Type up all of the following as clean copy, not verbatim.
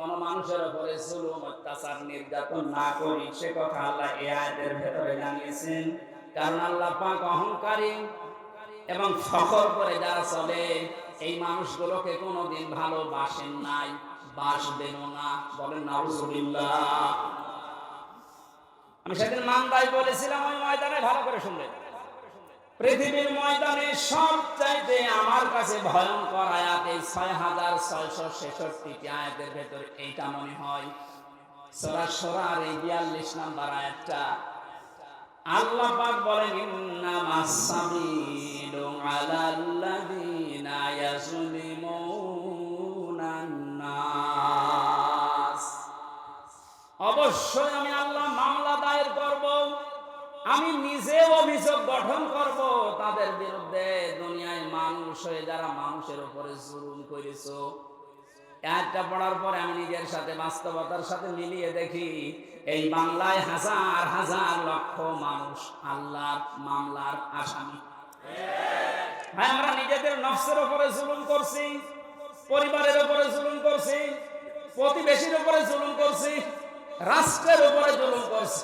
কোন মানুষের উপরে জুলুম অত্যাচার নির্যাতন না করি, সে কথা আল্লাহ এই আয়াতের ভেতরে জানিয়েছেন। কারণ আল্লাহ পাক অহংকারী এবং ফখর করে যারা চলে, এই মানুষগুলোকে কোনোদিন ভালোবাসেন নাই, বাসবেনও না। বলেন নাউজুবিল্লাহ। আমি সেদিন মান্দায় বলেছিলাম, ওই ময়দানে ভালো করে শুনলেন, পৃথিবীর ময়দানে সবচাইতে আমার কাছে ভয়ঙ্কর আয়াত এই 6666টি আয়াতের ভেতরে এইটা মনে হয়। সূরা শুরার এই 42 নম্বর আয়াতটা আল্লাহ পাক বলেন, ইন্নামাস সাবিলু আলাল্লাযিনা ইয়াজলিমুনান নাস। অবশ্যই আমি আল্লাহ মামলা দায়ের করব, আমি নিজে অভিযোগ গঠন করব তাদের বিরুদ্ধে, দুনিয়ায় মানুষ হয়ে যারা মানুষের উপরে জুলুম করেছো। একটা পড়ার পরে আমি নিজের সাথে বাস্তবতার সাথে মিলিয়ে দেখি, এই বাংলায় হাজার হাজার লক্ষ মানুষ আল্লাহর মামলার আসামি। ভাই, আমরা নিজেদের নফসের উপরে জুলুম করছি, পরিবারের উপরে জুলুম করছি, প্রতিবেশীর উপরে জুলুম করছি, রাষ্ট্রের উপরে জুলুম করছি,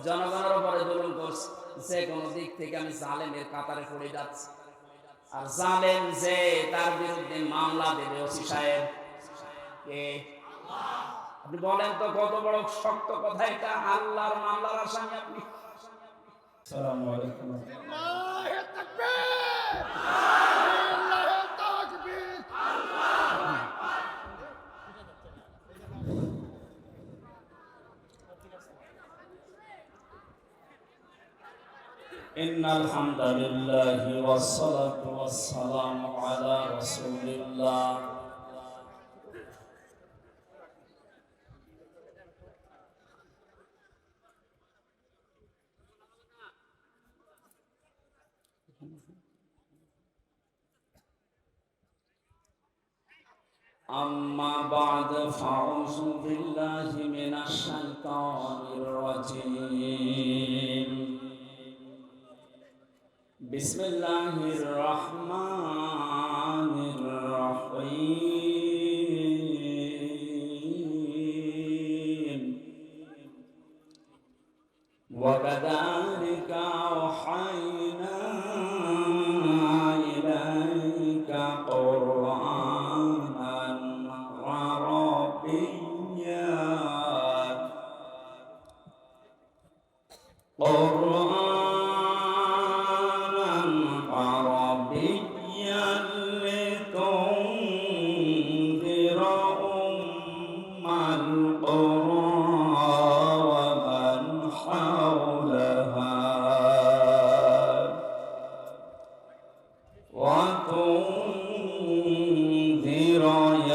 জনগণের উপরে জুলুম করছি। যে কোনো দিক থেকে আমি জালেমের কাতারে পড়ে যাচ্ছি। আর জালেম যে, তার বিরুদ্ধে মামলা দেবে ওসি সাহেব কে? আপনি বলেন তো, কত বড় শক্ত কথা এটা। আল্লাহর মামলার আসামি আপনি। আসসালামু আলাইকুম। ইন্নাল হামদালিল্লাহি ওয়াস সালাতু ওয়াস সালামু আলা রাসূলিল্লাহ। أما بعد فأعوذ بالله من الشيطان الرجيم. بسم الله الرحمن الرحيم. وكذلك أوحينا إليك قرآنا عربيا لتنذر أم القرى ومن حولها وتنذر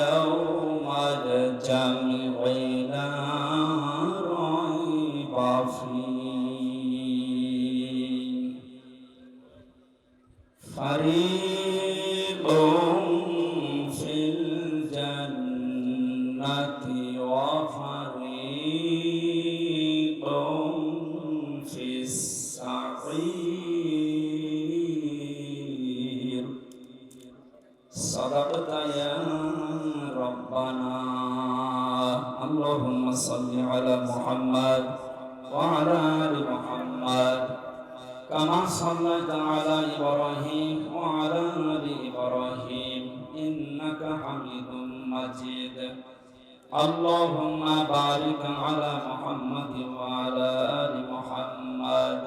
يوم الجمع لا ريب فيه فريق في الجنة وفريق في السعير. صدقت يا ربنا. اللهم صل على محمد وعلى آل محمد كما صليت على إبراهيم وعلى آل إبراهيم إنك حميد مجيد. اللهم بارك على محمد وعلى آل محمد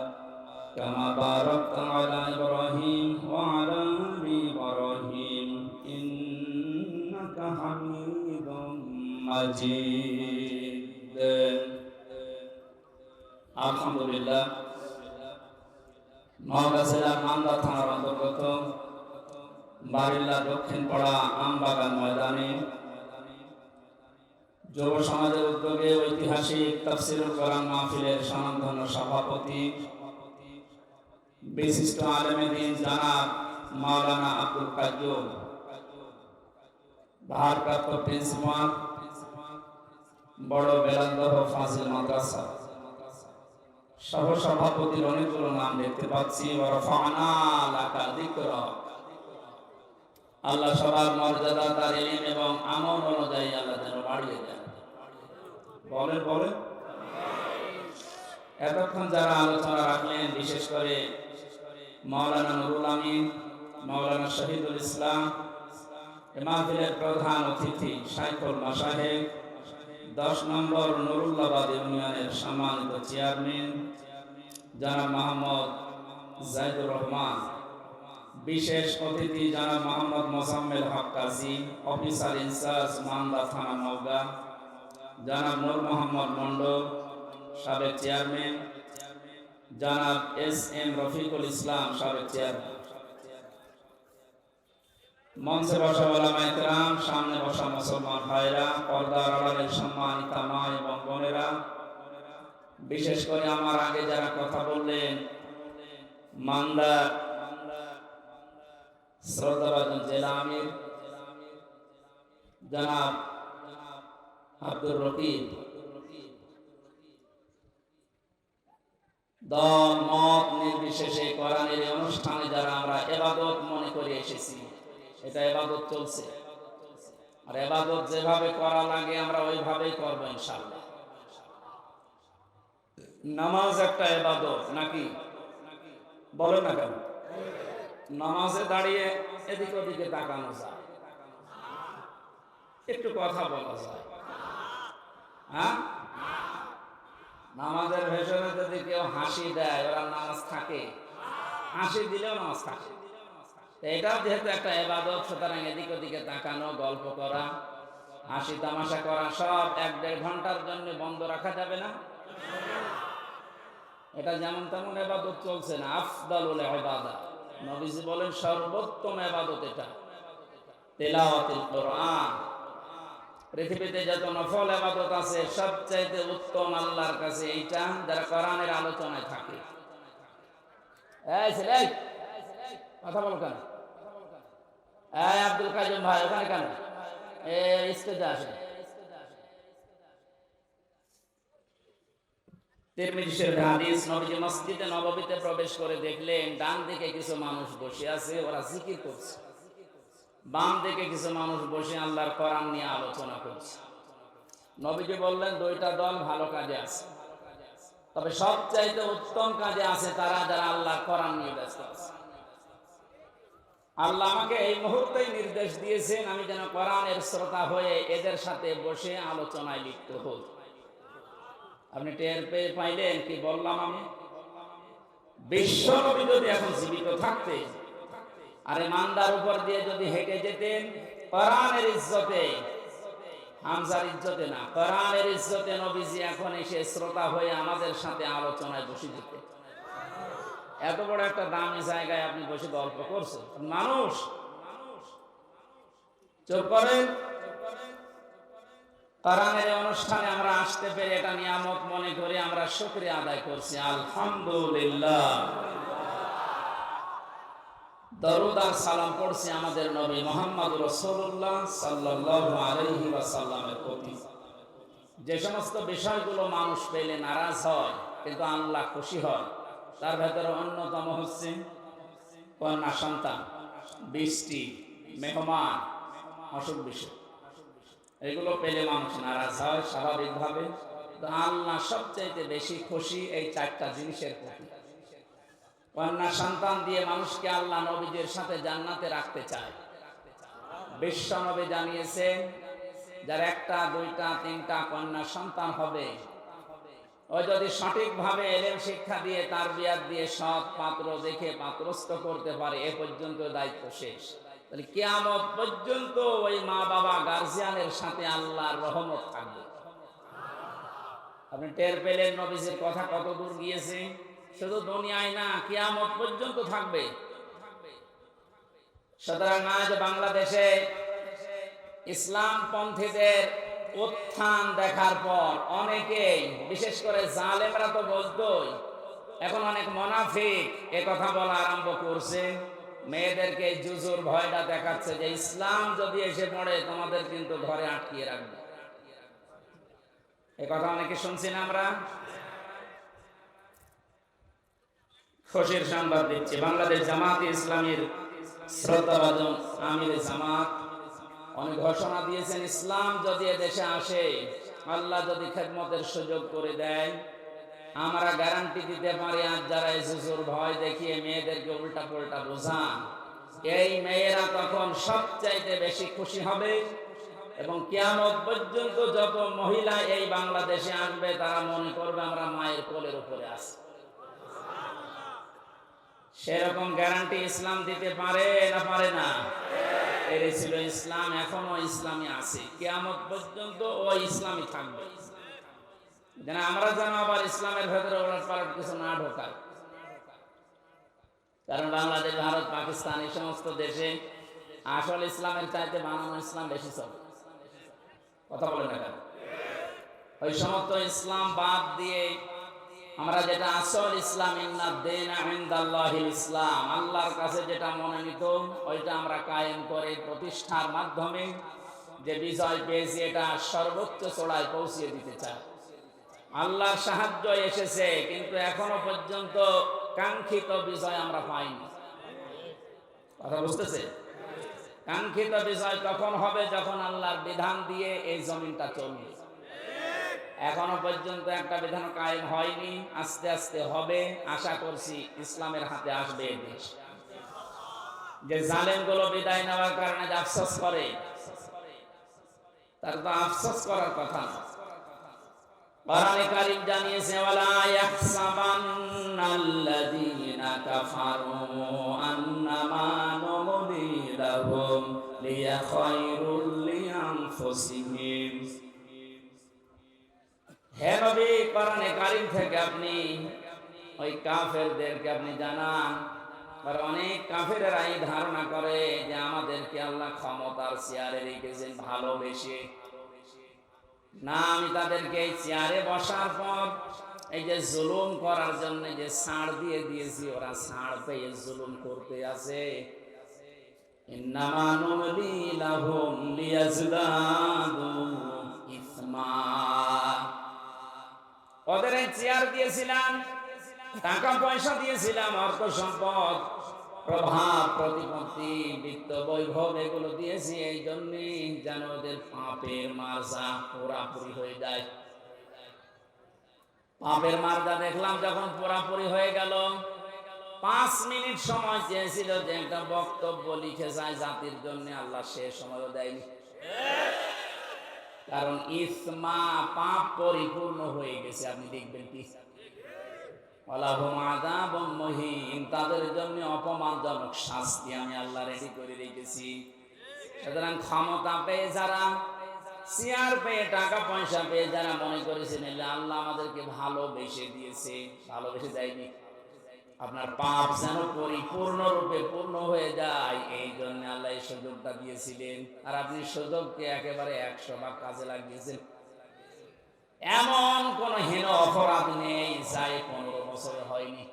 كما باركت على إبراهيم وعلى آل إبراهيم إنك حميد مجيد. الحمد لله. নওগাঁ মান্দা থানার অন্তর্গত বারিল্লা দক্ষিণ পাড়া আমবাগান ময়দানে যুব সমাজের উদ্যোগে ঐতিহাসিক তাফসীরুল কোরআন মাহফিলের স্বনামধন্য সভাপতি বিশিষ্ট আলেমে দ্বীন জনাব মাওলানা আব্দুল কাইয়ুম, ভারপ্রাপ্ত প্রিন্সিপাল বড় বেলান্দহ ফাজিল মাদ্রাসা, সহ সভাপতির অনেকগুলো নাম দেখতে পাচ্ছি। আল্লাহ সবার মর্যাদা তার ইলম এবং আমল অনুযায়ী আল্লাহ যেন বাড়িয়ে দেন। বলেন বলেন। এতক্ষণ যারা আলোচনা রাখলেন, বিশেষ করে মাওলানা নুরুল আমিন, মাওলানা শহীদুল ইসলাম, এ মাহফিলের প্রধান অতিথি শাইখুল মাশায়েখ, 10 নম্বর নুরুল্লাবাদ ইউনিয়নের সম্মানিত চেয়ারম্যান জনাব মোহাম্মদ জাহিদুর রহমান, বিশেষ অতিথি জনাব মোহাম্মদ মোজাম্মেল হক কাজী, অফিসার ইনচার্জ মান্দা থানা নওগাঁ, জনাব নূর মোহাম্মদ মন্ডল, সাবেক চেয়ারম্যান, জনাব এস.এম. রফিকুল ইসলাম, সাবেক চেয়ারম্যান, মঞ্চে বসা ওলামায়ে কেরাম, সামনে বসা মুসলমান ভাইরা, পর্দার আড়ালের সম্মানিতা মা এবং বোনেরা, বিশেষ করে আমার আগে যারা কথা বললেন, মান্দা শ্রদ্ধাভাজন জেলা আমির জনাব আব্দুর রকিব, দল মত নির্বিশেষে কোরআনের এই অনুষ্ঠানে যারা আমরা ইবাদত মনে করে এসেছি, এটা ইবাদত চলছে, আর ইবাদত যেভাবে করা লাগে আমরা ওইভাবেই করবো ইনশাআল্লাহ। নামাজ একটা ইবাদত নাকি? বলেন না কেন? নামাজে দাঁড়িয়ে এদিক ওদিকে তাকানো যায়, একটু কথা বলা যায়, হ্যাঁ? নামাজের ভেতরে যদি কেউ হাসি দেয়, ওরা নামাজ থাকে? হাসি দিলেও নামাজ থাকে। এটাও যেহেতু একটা ইবাদত, সুতরাং এদিক ওদিকে তাকানো, গল্প করা, হাসি তামাশা করা সব 1-1.5 ঘন্টার জন্য বন্ধ রাখা যাবে না। এটা যেমন তেমন ইবাদত চলছে না, আফদালুল ইবাদা, নবীজি বলেন সর্বোত্তম ইবাদত এটা তিলাওয়াতুল কোরআন। পৃথিবীতে যত নফল ইবাদত আছে সবচাইতে উত্তম আল্লাহর কাছে এইটা, যারা কোরআনের আলোচনায় থাকে। এই ছেলে, কথা বল কেন? এই আব্দুল কাইম ভাই ওখানে কেন? এই স্টেজে আসেন। তিরমিজি শরীফের হাদিস, নবীজি মসজিদে নববীতে প্রবেশ করে দেখলেন ডান দিকে কিছু মানুষ বসে আছে, ওরা জিকির করছে, বাম দিকে কিছু মানুষ বসে আল্লাহর কোরআন নিয়ে আলোচনা করছে। নবীজি বললেন 2টা দল ভালো কাজে আছে, তবে সবচাইতে উত্তম কাজে আছে তারা যারা আল্লাহর কোরআন নিয়ে ব্যস্ত আছে। আল্লাহ আমাকে এই মুহূর্তেই নির্দেশ দিয়েছেন আমি যেন কোরআনের শ্রোতা হয়ে এদের সাথে বসে আলোচনায় লিপ্ত হই। আপনি টের পেয়ে পাইলেন কি বললাম? আমি বিশ্ব নবী যদি এখন জীবিত থাকতে আরে মান্দার উপর দিয়ে যদি হেঁটে যেতেন, কোরআনের ইজ্জতে, হামজার ইজ্জতে না, কোরআনের ইজ্জতে নবীজি এখন এসে শ্রোতা হয়ে আমাদের সাথে আলোচনায় বসে যেতেন। এত বড় একটা দামি জায়গায় আপনি বসে গল্প করছেন, মানুষ চুপ করেন। কোরআনের অনুষ্ঠানে আমরা আসতে পেরে এটা নিয়ামত মনে করে আমরা শুকরিয়া আদায় করছি, আলহামদুলিল্লাহ। দরুদ আর সালাম পড়ছি আমাদের নবী মুহাম্মদ রাসূলুল্লাহ সাল্লাল্লাহু আলাইহি ওয়াসাল্লামের প্রতি। যে সমস্ত বিষয়গুলো মানুষ পেলে নারাজ হয় কিন্তু আল্লাহ খুশি হয়, তার ভেতরে অন্যতম হচ্ছে কন্যা সন্তান, বৃষ্টি, মেহমান, অসুখ বিসুখ, এগুলো পেলে মানুষ নারাজ হয় স্বাভাবিকভাবে। তো আল্লাহ সবচাইতে বেশি খুশি এই 4টা জিনিসের প্রতি। কন্যা সন্তান দিয়ে মানুষকে আল্লাহ নবীদের সাথে জান্নাতে রাখতে চায়। বিশ্ব নবী জানিয়েছেন যার 1টা 2টা 3টা কন্যা সন্তান হবে, ও যদি সঠিকভাবে ইলম শিক্ষা দিয়ে তারবিয়াত দিয়ে সৎ পাত্র দেখে পাত্রস্থ করতে পারে, এ পর্যন্ত দায়িত্ব শেষ। তাহলে কিয়ামত পর্যন্ত ওই মা বাবা গার্জিয়ানের সাথে আল্লাহর রহমত থাকবে। আপনি টের পেলেন নবীজির কথা কত দূর গিয়েছে? শুধু দুনিয়ায় না, কিয়ামত পর্যন্ত থাকবে। সুতরাং আজ বাংলাদেশে ইসলাম পন্থীদের উত্থান দেখার পর অনেকেই, বিশেষ করে জালেমরা তো বলতোই, এখন অনেক মুনাফিক এ কথা বলা আরম্ভ করছে। মেয়েদেরকে জুজুর ভয়টা দেখাচ্ছে যে ইসলাম যদি এসে পড়ে তোমাদের কিন্তু ঘরে আটকিয়ে রাখবে। এ কথা অনেকে শুনছি না আমরা। খুশির সংবাদ দিচ্ছি, বাংলাদেশ জামাতে ইসলামীর শ্রদ্ধাভাজন আমির জামাত অনেক ঘোষণা দিয়েছেন, ইসলাম যদি দেশে আসে আল্লাহ যদি খেদমতের সুযোগ করে দেয়, আমরা গ্যারান্টি দিতে পারি, আজ যারা এসুসুর ভয় দেখিয়ে মেয়েদেরকে উল্টা পুল্টা বোঝান, এই মেয়েরা তখন সবচাইতে বেশি খুশি হবে। এবং কিয়ামত পর্যন্ত যত মহিলা এই বাংলাদেশে আসবে, তারা মনে করবে আমরা মায়ের কোলের উপরে আছি। সেরকম গ্যারান্টি ইসলাম দিতে পারে না পারে না? এর ছিল ইসলাম, এখনো ইসলামী আছে, কিয়ামত পর্যন্ত ও ইসলামী থাকবে। যেন আমরা যেন আবার ইসলামের ভেতরে ওলট পালট কিছু না ঢোকায়। কারণ বাংলাদেশ, ভারত, পাকিস্তান এই সমস্ত দেশে আসল ইসলামের চাইতে বানানো ইসলাম বেশি চলে। কথা বলে না কেন? ওই সমস্ত ইসলাম বাদ দিয়ে আমরা যেটা আসল ইসলাম, ইন্না দীনা ইনদাল্লাহিল ইসলাম, আল্লাহর কাছে যেটা মনোনীত, ওইটা আমরা কায়েম করে প্রতিষ্ঠার মাধ্যমে যে বিজয় পেয়েছি, এটা সর্বোচ্চ চূড়ায় পৌঁছিয়ে দিতে চাই। আল্লাহর সাহায্য এসেছে, কিন্তু এখনো পর্যন্ত কাঙ্ক্ষিত বিজয় আমরা পাইনি। কথা বুঝতেছে? কাঙ্ক্ষিত বিজয় তখন হবে যখন আল্লাহর বিধান দিয়ে এই জমিনটা চলবে। এখনো পর্যন্ত একটা বিধান কায়েম হয়নি, আস্তে আস্তে হবে। আশা করছি ইসলামের হাতে আসবে এই দেশ। যে জালেম গুলো বিদায় নেওয়ার কারণে যে আফসোস করে, তার তো আফসোস করার কথা না। কোরআনে কারীম জানিয়েছে, ওয়ালা ইয়াহসাবান্নাল্লাযীনা কাফারু আন্নামা নুমলি লাহুম লিয়াখায়রুল লিআনফুসিহিম। হে নবী, কোরআনে কারীম থেকে আপনি ওই কাফেরদেরকে আপনি জানান। আর অনেক কাফেরেরা এই ধারণা করে যে আমাদেরকে আল্লাহ ক্ষমতার চেয়ারে রেখেছেন ভালোবেসে। না, আমি তাদেরকে এই চেয়ারে বসার পর এই যে জুলুম করার জন্য যে ছাড় দিয়ে দিয়েছি, ওরা ছাড় পেয়ে জুলুম করতে আছে। ইন্নামা নুমলি লাহুম লিয়াজদাদু ইসমা। ওদের এই চেয়ার দিয়েছিলাম, টাকা পয়সা দিয়েছিলাম, অর্থ সম্পদ, প্রভাব, প্রতিপত্তি, বিত্ত, বৈভব, এগুলো দিয়েছি এই জন্যে যেন ওদের পাপের মার্জা পুরাপুরি হয়ে যায়। পাপের মার্জা দেখলাম যখন পুরাপুরি হয়ে গেল, 5 মিনিট সময় চেয়েছিল যে একটা বক্তব্য লিখে যায় জাতির জন্য, আল্লাহ সে সময়ও দেয়নি। কারণ ইসমা, পাপ পরিপূর্ণ হয়ে গেছে। আপনি দেখবেন কি, ওয়ালাহুম আযাবুম মুহিন, তাদের জন্য অপমানজনক শাস্তি আমি আল্লাহ রেডি করে রেখেছি। সুতরাং ক্ষমতা পেয়ে যারা, চেয়ার পেয়ে, টাকা পয়সা পেয়ে যারা মনে করেছেন আল্লাহ আমাদেরকে ভালোবেসে দিয়েছে, ভালোবেসে দেয়নি। আপনার পাপ যেন পরিপূর্ণরূপে পূর্ণ হয়ে যায়, এই জন্য আল্লাহ এই সুযোগটা দিয়েছিলেন। আর আপনি সুযোগকে একেবারে 100 ভাগ কাজে লাগিয়েছেন। এমন কোন হীন অপরাধ নেই যাই 15 বছরে হয়নি।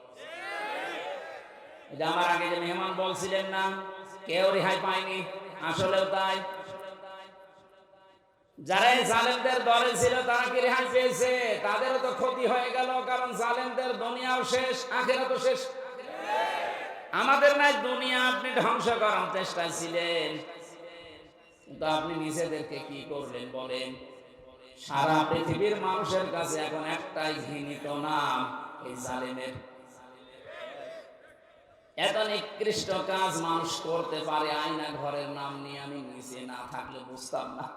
এটা আমার আগে যে মেহমান বলছিলেন না, কেউ রেহাই পায়নি, আসলেও তাই। যারা এই জালেমদের দলে ছিল তারা কি রেহাই পেয়েছে? তাদেরও তো ক্ষতি হয়ে গেল, কারণ জালেমদের দুনিয়াও শেষ, আখিরাতও শেষ। আমাদের নাই দুনিয়া আপনি ধ্বংস করার চেষ্টায় ছিলেন, কিন্তু আপনি নিজেদেরকে কি করলেন বলেন? সারা পৃথিবীর মানুষের কাছে এখন একটাই ঘৃণিত নাম, এই জালেমের। এত নিকৃষ্ট কাজ মানুষ করতে পারে, আয়না ঘরের নাম নিয়ে আমি নিজে না থাকলে বুঝতাম না।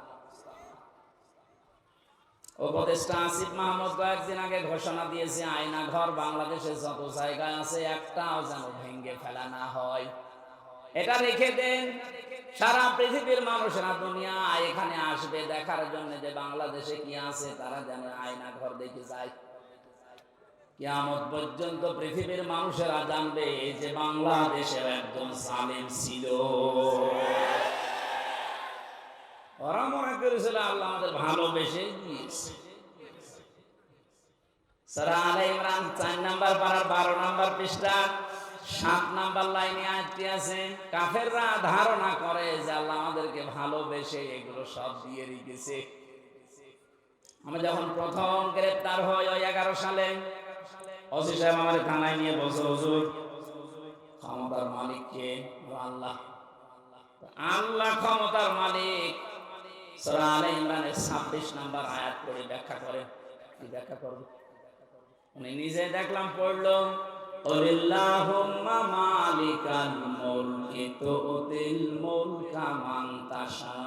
উপদেষ্টা আসিফ মাহমুদ কয়েকদিন আগে ঘোষণা দিয়েছে, আয়না ঘর বাংলাদেশের যত জায়গায় আছে একটাও যেন ভেঙে ফেলা না হয়। এটা রেখে দেন। সারা পৃথিবীর মানুষেরা দুনিয়া এখানে আসবে দেখার জন্য যে বাংলাদেশে কি আছে, তারা যেন আয়না ঘর দেখে যায়। কিয়ামত পর্যন্ত পৃথিবীর মানুষেরা জানবে যে বাংলাদেশের একজন জালেম ছিল। ওরা মনে করেছিল আল্লাহ আমাদের ভালোবেসে দিয়েছে। সূরা আলে ইমরান 4 নাম্বার পারার 12 নাম্বার পৃষ্ঠা 7 নাম্বার লাইনে আয়াতটি আছে। কাফেররা ধারণা করে যে আল্লাহ আমাদেরকে ভালোবেসে এগুলো সব দিয়ে রেখেছে। আমি যখন প্রথম গ্রেফতার হই ওই 11 সালে, ওসি সাহেব আমার থানায় নিয়ে বসে, হুজুর ক্ষমতার মালিক কে? আল্লাহ। আল্লাহ ক্ষমতার মালিক। সূরা আলে ইমরানের 26 নম্বর আয়াত পড়ে ব্যাখ্যা করেন। কি ব্যাখ্যা করবে? উনি নিজে দেখলাম পড়লো, কুলিল্লাহুম্মা মালিকাল মুলকি তুতিল মুলকা মান তাশা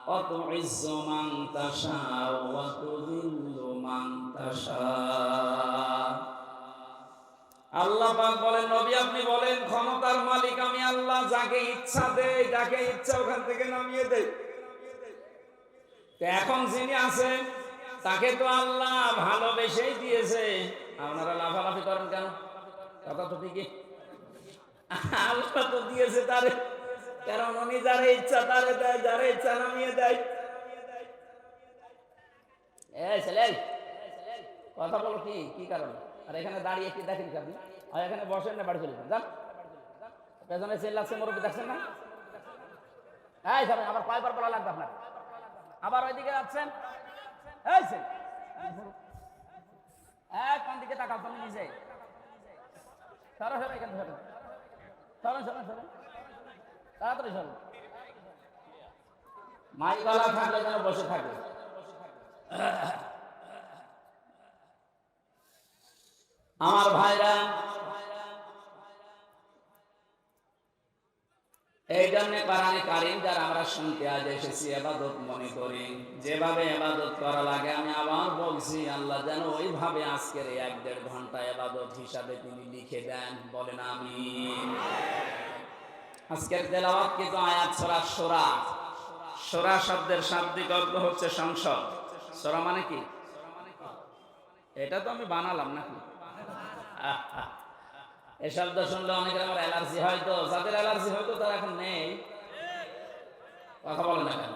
ওয়া তুইজ্জু মান তাশা ওয়া তুযিল্লু মান তাশা। আল্লাহ পাক বলেন, নবী আপনি বলেন, ক্ষমতার মালিক আমি আল্লাহ, যাকে ইচ্ছা দেই, যাকে ইচ্ছা ওখান থেকে নামিয়ে দেই। তো এখন যিনি আছেন তাকে তো আল্লাহ ভালোবেসেই দিয়েছে, আপনারা লাফালাফি করেন কেন? কথা তো ঠিকই, আল্লাহ তো দিয়েছে তারে, কারণ উনি যারে ইচ্ছা তারে দেয়, যারে ইচ্ছা নামিয়ে দেয়। এই ছেলে, কথা বলো, কি কি কারণ? আর এখানে দাঁড়িয়ে কি দেখেন আপনি? আর এখানে বসেন না, বাড়ি চলে যান, যান। পেছনে চেল্লাচ্ছে মুরব্বী, দেখছেন না? এই যাবেন, আবার কয়বার বলা লাগবে আপনার? আবার ওইদিকে যাচ্ছেন, এই ছেলে, কোন দিকে তাকাও তুমি নিজে? সরো সরো, এখানে সরো, সরো সরো সরো, তাড়াতাড়ি সরো। মাইকওয়ালা থাকলে যেন বসে থাকে। আমার ভাইরা, এই জন্য কোরআনে কারীম যারা আমরা শুনতে আজ এসেছি, ইবাদত মনে করি, যেভাবে ইবাদত করা লাগে, আমি আবার বলছি, আল্লাহ যেন ওইভাবে আজকের এই 1-1.5 ঘন্টা ইবাদত হিসাবে তিনি লিখে দেন, বলেন আমিন। আজকের তেলাওয়াত কিন্তু আয়াত সূরা শূরা। শূরা শব্দের শাব্দিক অর্থ হচ্ছে সংসদ। শূরা মানে কি? এটা তো আমি বানালাম নাকি? এই শব্দ শুনলে অনেকের আমার অ্যালার্জি হয়, তো যাদের অ্যালার্জি হয়তো তারা এখন নেই, কথা বলে না কেন?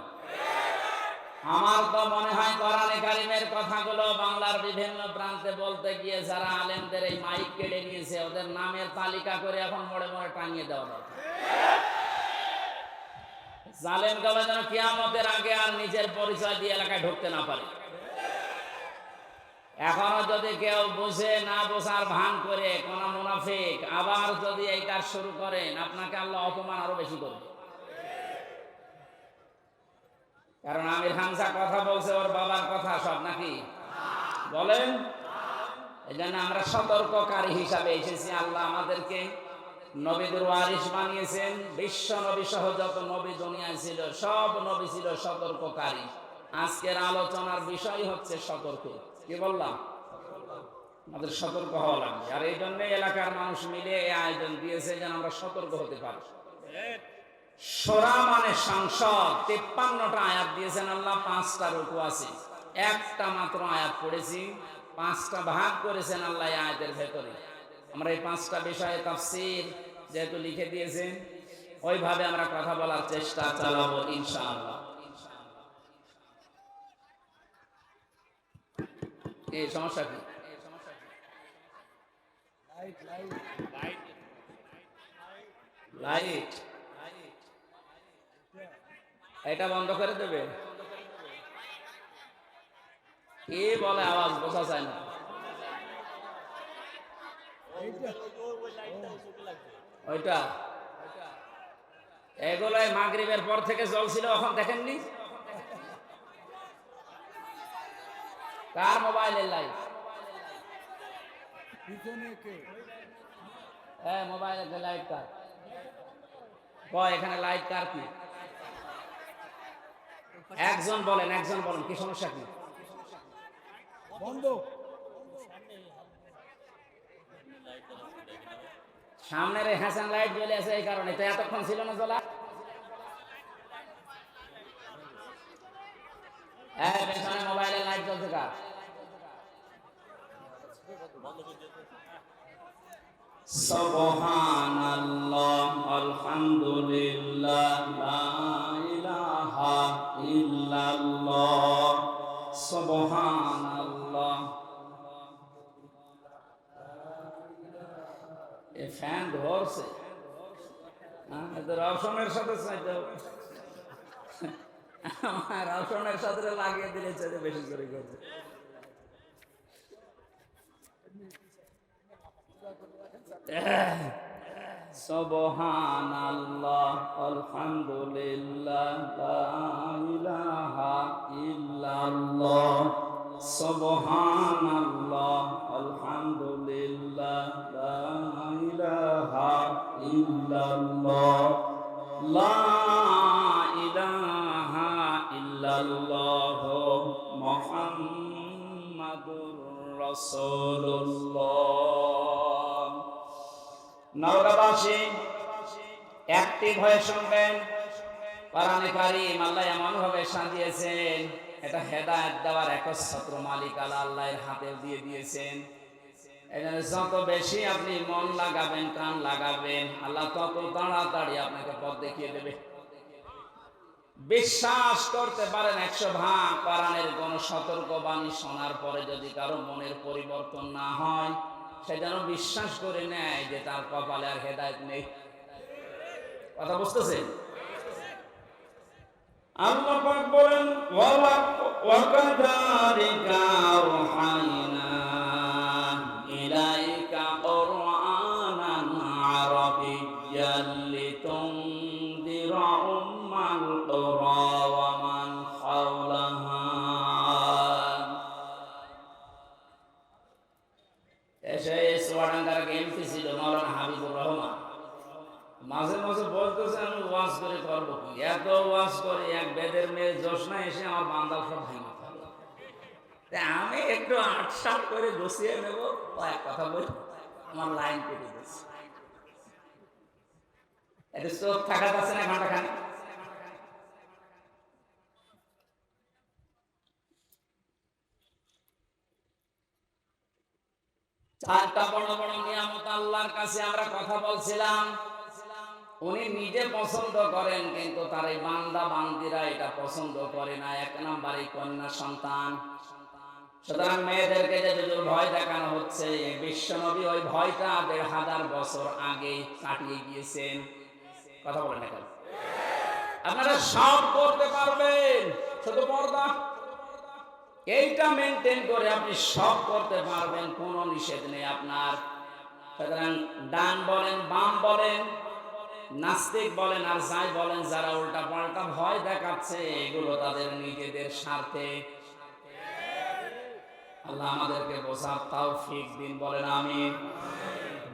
আমার তো মনে হয় কোরআনে কারীমের কথাগুলো বাংলার বিভিন্ন প্রান্তে বলতে গিয়ে যারা আলেমদের এই মাইক কেড়ে নিয়েছে, ওদের নামের তালিকা করে এখন মোড়ে মোড়ে টাঙিয়ে দেওয়া দরকার। জালেম গুলো যেন কিয়ামতের আগে আর নিজের পরিচয় দিয়ে এলাকায় ঢুকতে না পারে। এখনো যদি কেউ বুঝে না বোঝার ভান করে কোন মুনাফিক আবার যদি এই কাজ শুরু করেন, আপনাকে আল্লাহ অপমান আরো বেশি করবে। কারণ আমির হামজা কথা বলছে, ওর বাবার কথা সব নাকি বলেন? এই জন্য আমরা সতর্ককারী হিসাবে এসেছি। আল্লাহ আমাদেরকে নবীদের ওয়ারিস বানিয়েছেন। বিশ্ব নবী সহ যত নবী দুনিয়ায় ছিল, সব নবী ছিল সতর্ককারী। আজকের আলোচনার বিষয় হচ্ছে সতর্ক। কি বললাম? আমাদের সতর্ক হওয়া লাগবে। আর এই জন্য এলাকার মানুষ মিলে এই আয়োজন দিয়েছে যেন আমরা সতর্ক হতে পারি। সূরা মানে সংসদ। 53টা আয়াত দিয়েছেন আল্লাহ, 5টা রুকু আছে। একটা মাত্র আয়াত পড়েছি, 5টা ভাগ করেছেন আল্লাহ এই আয়াতের ভেতরে। আমরা এই 5টা বিষয়ে তাফসীর যেহেতু লিখে দিয়েছেন, ওইভাবে আমরা কথা বলার চেষ্টা চালাবো ইনশাআল্লাহ। এই সমস্যা কি? লাইট এটা বন্ধ করে দেবে? কি বলে, আওয়াজ বোঝা যায় না। ওইটা এগুলোই মাগরিবের পর থেকে জ্বলছিল, এখন দেখেননি? কার মোবাইলের লাইট? হ্যাঁ, মোবাইলের লাইট কার? কয় এখানে লাইট কার? কি একজন বলেন, একজন বলেন, কি সমস্যা কি? বন্ধ। সামনের হ্যাসান লাইট জ্বলে আছে, এই কারণে তো এতক্ষণ ছিল না জ্বলা। হ্যাঁ, পেছনে মোবাইলের লাইট জ্বলছে কার? সুবহানাল্লাহ, আলহামদুলিল্লাহ, লা ইলাহা ইল্লাল্লাহ, সুবহানাল্লাহ। এই ফ্যান ধরছে, রওশনের সাথে চাইতে হবে। রওশনের সাথে লাগিয়ে দিলে চাইতে বেশি করে করছে। সুবহানাল্লাহ আলহামদুলিল্লাহ লা ইলাহা ইল্লাল্লাহ সুবহানাল্লাহ আলহামদুলিল্লাহ লা ইলাহা ইল্লাল্লাহ লা ইলাহা ইল্লাল্লাহ মুহাম্মাদুর রাসূলুল্লাহ। নওগাঁবাসী অ্যাক্টিভ হয়ে শুনবেন, কোরআনে কারীম আল্লাহ এমন ভাবে সাজিয়েছেন, এটা হেদায়েত দেওয়ার একচ্ছত্র মালিক আল্লাহর হাতে দিয়ে দিয়েছেন। এখানে যত বেশি আপনি মন লাগাবেন, কান লাগাবেন, আল্লাহ তত তাড়াতাড়ি আপনাকে পথ দেখিয়ে দেবে। বিশ্বাস করতে পারেন 100 ভাগ কোরআনের কোন সতর্কবাণী শোনার পরে যদি কারো মনের পরিবর্তন না হয়, সে যেন বিশ্বাস করে নেয় যে তার কপালে আর হেদায়েত নেই। কথা বুঝতেছেন? আল্লাহ পাক বলেন ওয়া কাযালিকা আওহাইনা ইলাইকা কুরআনান আরাবিয়্যান লিতুনদিরা উম্মাল কুরা ওয়া মান হাওলাহা। এসে সোয়াডাঙ্গার এমপি ছিল মাওলানা হাবিবুর রহমান, মাঝে মাঝে বলতেছে আমি ওয়াজ করে করবো কি, এত ওয়াজ করে এক বেদের মেয়ে জোসনা এসে আমার বান্দা সব ভেঙে ফেলল। আমি একটু আটসাট করে বসিয়ে নেবো, এক কথা বলি আমার লাইন কেটে দিচ্ছে। এটা চোখ থাকা যাচ্ছে না ঘন্টা খানে। চারটা বড় বড় নিয়ামত আল্লাহর কাছে আমরা কথা বলছিলাম, উনি নিজে পছন্দ করেন কিন্তু তার এই বান্দা বান্দিরা এটা পছন্দ করে না। 1 নম্বরে কন্যা সন্তান। সুতরাং মেয়েদেরকে যে যুজুর ভয় দেখানো হচ্ছে, বিশ্বনবী ওই ভয়টা 1500 বছর আগে কাটিয়ে গিয়েছেন। কথা বলেন এখন আপনারা সব করতে পারবেন, শুধু পর্দা এইটা মেনটেন করে আপনি সব করতে পারবেন, কোনো নিষেধ নেই আপনার। সুতরাং ডান বলেন বাম বলেন, নাস্তিক বলেন আর যাই বলেন, যারা উল্টা পাল্টা ভয় দেখাচ্ছে এগুলো তাদের নিজেদের স্বার্থে। আল্লাহ আমাদেরকে বোঝার তৌফিক দিন, বলেন আমিন।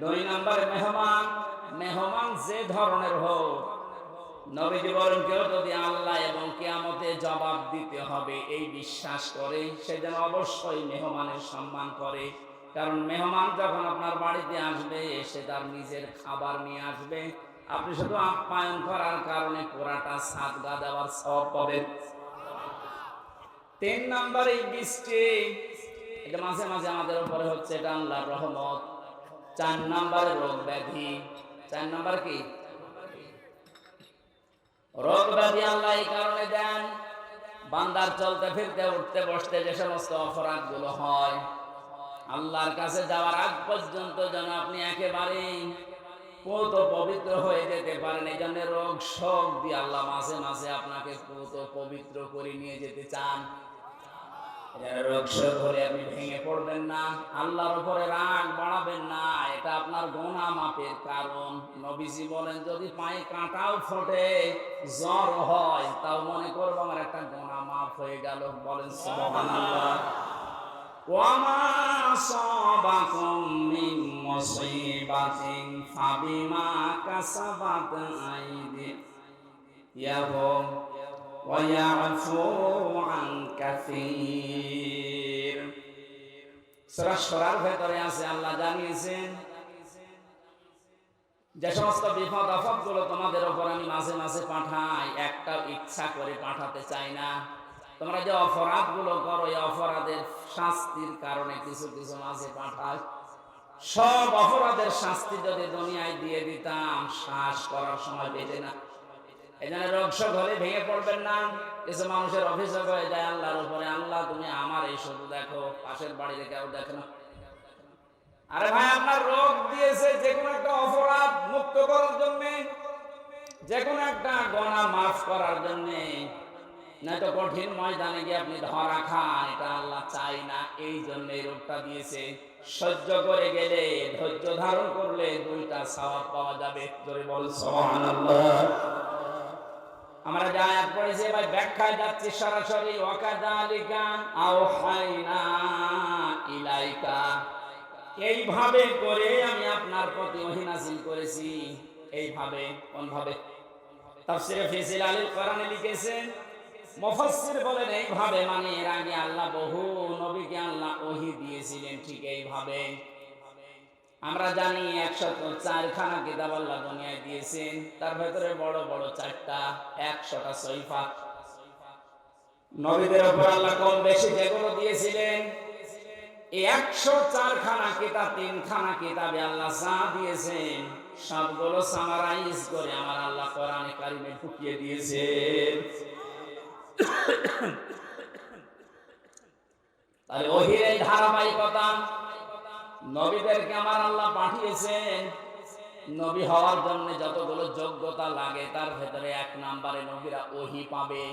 2 নম্বরে মেহমান। মেহমান যে ধরনের হোক, নবীজি বলেন কেউ যদি আল্লাহ এবং কিয়ামতে জবাব দিতে হবে এই বিশ্বাস করে, সে যেন অবশ্যই মেহমানের সম্মান করে। কারণ মেহমান যখন আপনার বাড়িতে আসবে, সে তার নিজের খাবার নিয়ে আসবে, আপনি শুধু আপ্যায়ন করার কারণে পুরাটা সাদগা দেওয়ার সওয়াব পাবেন। 3 নম্বরে বৃষ্টি, এটা মাঝে মাঝে আমাদের উপরে হচ্ছে, এটা আল্লাহর রহমত। 4 নম্বরে রোগ ব্যাধি। 4 নম্বর কি? রোগ ব্যাধি আল্লাহ এই কারণে দেন, বান্দার চলতে ফিরতে উঠতে বসতে যে সমস্ত অপরাধ গুলো হয়, আল্লাহর কাছে যাওয়ার আগ পর্যন্ত যেন আপনি একেবারেই পুত পবিত্র হয়ে যেতে পারেন। এই জন্য রোগ শোক দিয়ে আল্লাহ মাঝে মাঝে আপনাকে পুত পবিত্র করে নিয়ে যেতে চান। রোগ শোক হলে আপনি ভেঙে পড়বেন না, আল্লাহর উপরে রাগ বাড়াবেন না, এটা আপনার গুনাহ মাপের কারণ। নবীজি বলেন যদি পায়ে কাঁটাও ফোটে, জ্বর হয়, তাও মনে করবো আমার একটা গুনাহ মাফ হয়ে গেল। বলেন সুবহানাল্লাহ। ওয়ামা আসাবাকুম মিন মুসিবাতিন ফাবিমা কাসাবাত আইদিয়াকুম ওয়া ইয়াফু আন কাসীর। সূরা শুরার ভেতরে আছে, আল্লাহ জানিয়েছেন যে সমস্ত বিপদ আপদ গুলো তোমাদের উপর আমি মাঝে মাঝে পাঠাই, একটা ইচ্ছা করে পাঠাতে চাই না। তোমরা যে অপরাধ গুলো করো, এই অপরাধের শাস্তির কারণে কিছু কিছু মাঝে পাঠাই। সব অপরাধের শাস্তি যদি দুনিয়ায় দিয়ে দিতাম, শ্বাস করার সময় বেঁচে না। এই জন্য রোগ শোক হলে ভেঙে পড়বেন না। কিছু মানুষের অভিযোগ হয়ে যায় আল্লাহর উপরে, আল্লাহ তুমি আমার এই শুধু দেখো, পাশের বাড়িতে কেউ দেখে না। আরে ভাই, আপনার রোগ দিয়েছে যে কোনো একটা অপরাধ মুক্ত করার জন্য, যে কোনো একটা গুনাহ মাফ করার জন্য। নয়তো কঠিন ময়দানে গিয়ে আপনি ধরা খান, এটা আল্লাহ চাই না। এই জন্য এই রোগটা দিয়েছে। সহ্য করে গেলে, ধৈর্য ধারণ করলে 2টা সওয়াব পাওয়া যাবে। জোরে বল সুবহানাল্লাহ। আমরা যা আয়াত পড়েছি ভাই ব্যাখ্যায় যাচ্ছি সরাসরি। ওয়াকাযালিকা আওহাইনা ইলাইকা, এইভাবে করে আমি আপনার প্রতি ওহী নাযিল করেছি। এইভাবে, কোন ভাবে? তাফসীরে ফি জিলালিল কোরআনে লিখেছেন, মুফাসসির বলেন এইভাবে মানে এর আগে আল্লাহ বহু নবীকে আল্লাহ ওহী দিয়েছিলেন ঠিক এইভাবে। আমরা জানি 104খানা কিতাব আল্লাহ দুনিয়ায় দিয়েছেন, তার ভেতরে বড় বড় 4টা, 100টা সহিফা। নবীদের উপর আল্লাহ কম বেশি যেগুলো দিয়েছিলেন, এই 104খানা কিতাব, 3খানা কিতাবে আল্লাহ যা দিয়েছেন সবগুলো সামারাইজ করে আমার আল্লাহ কোরআনে কারিমে ঢুকিয়ে দিয়েছেন। তাহলে ওহীর এই ধারাবাহিকতা, নবীদেরকে আমার আল্লাহ পাঠিয়েছেন। নবী হওয়ার জন্য যতগুলো যোগ্যতা লাগে তার ভেতরে 1 নম্বরে নবীরা ওহী পাবে।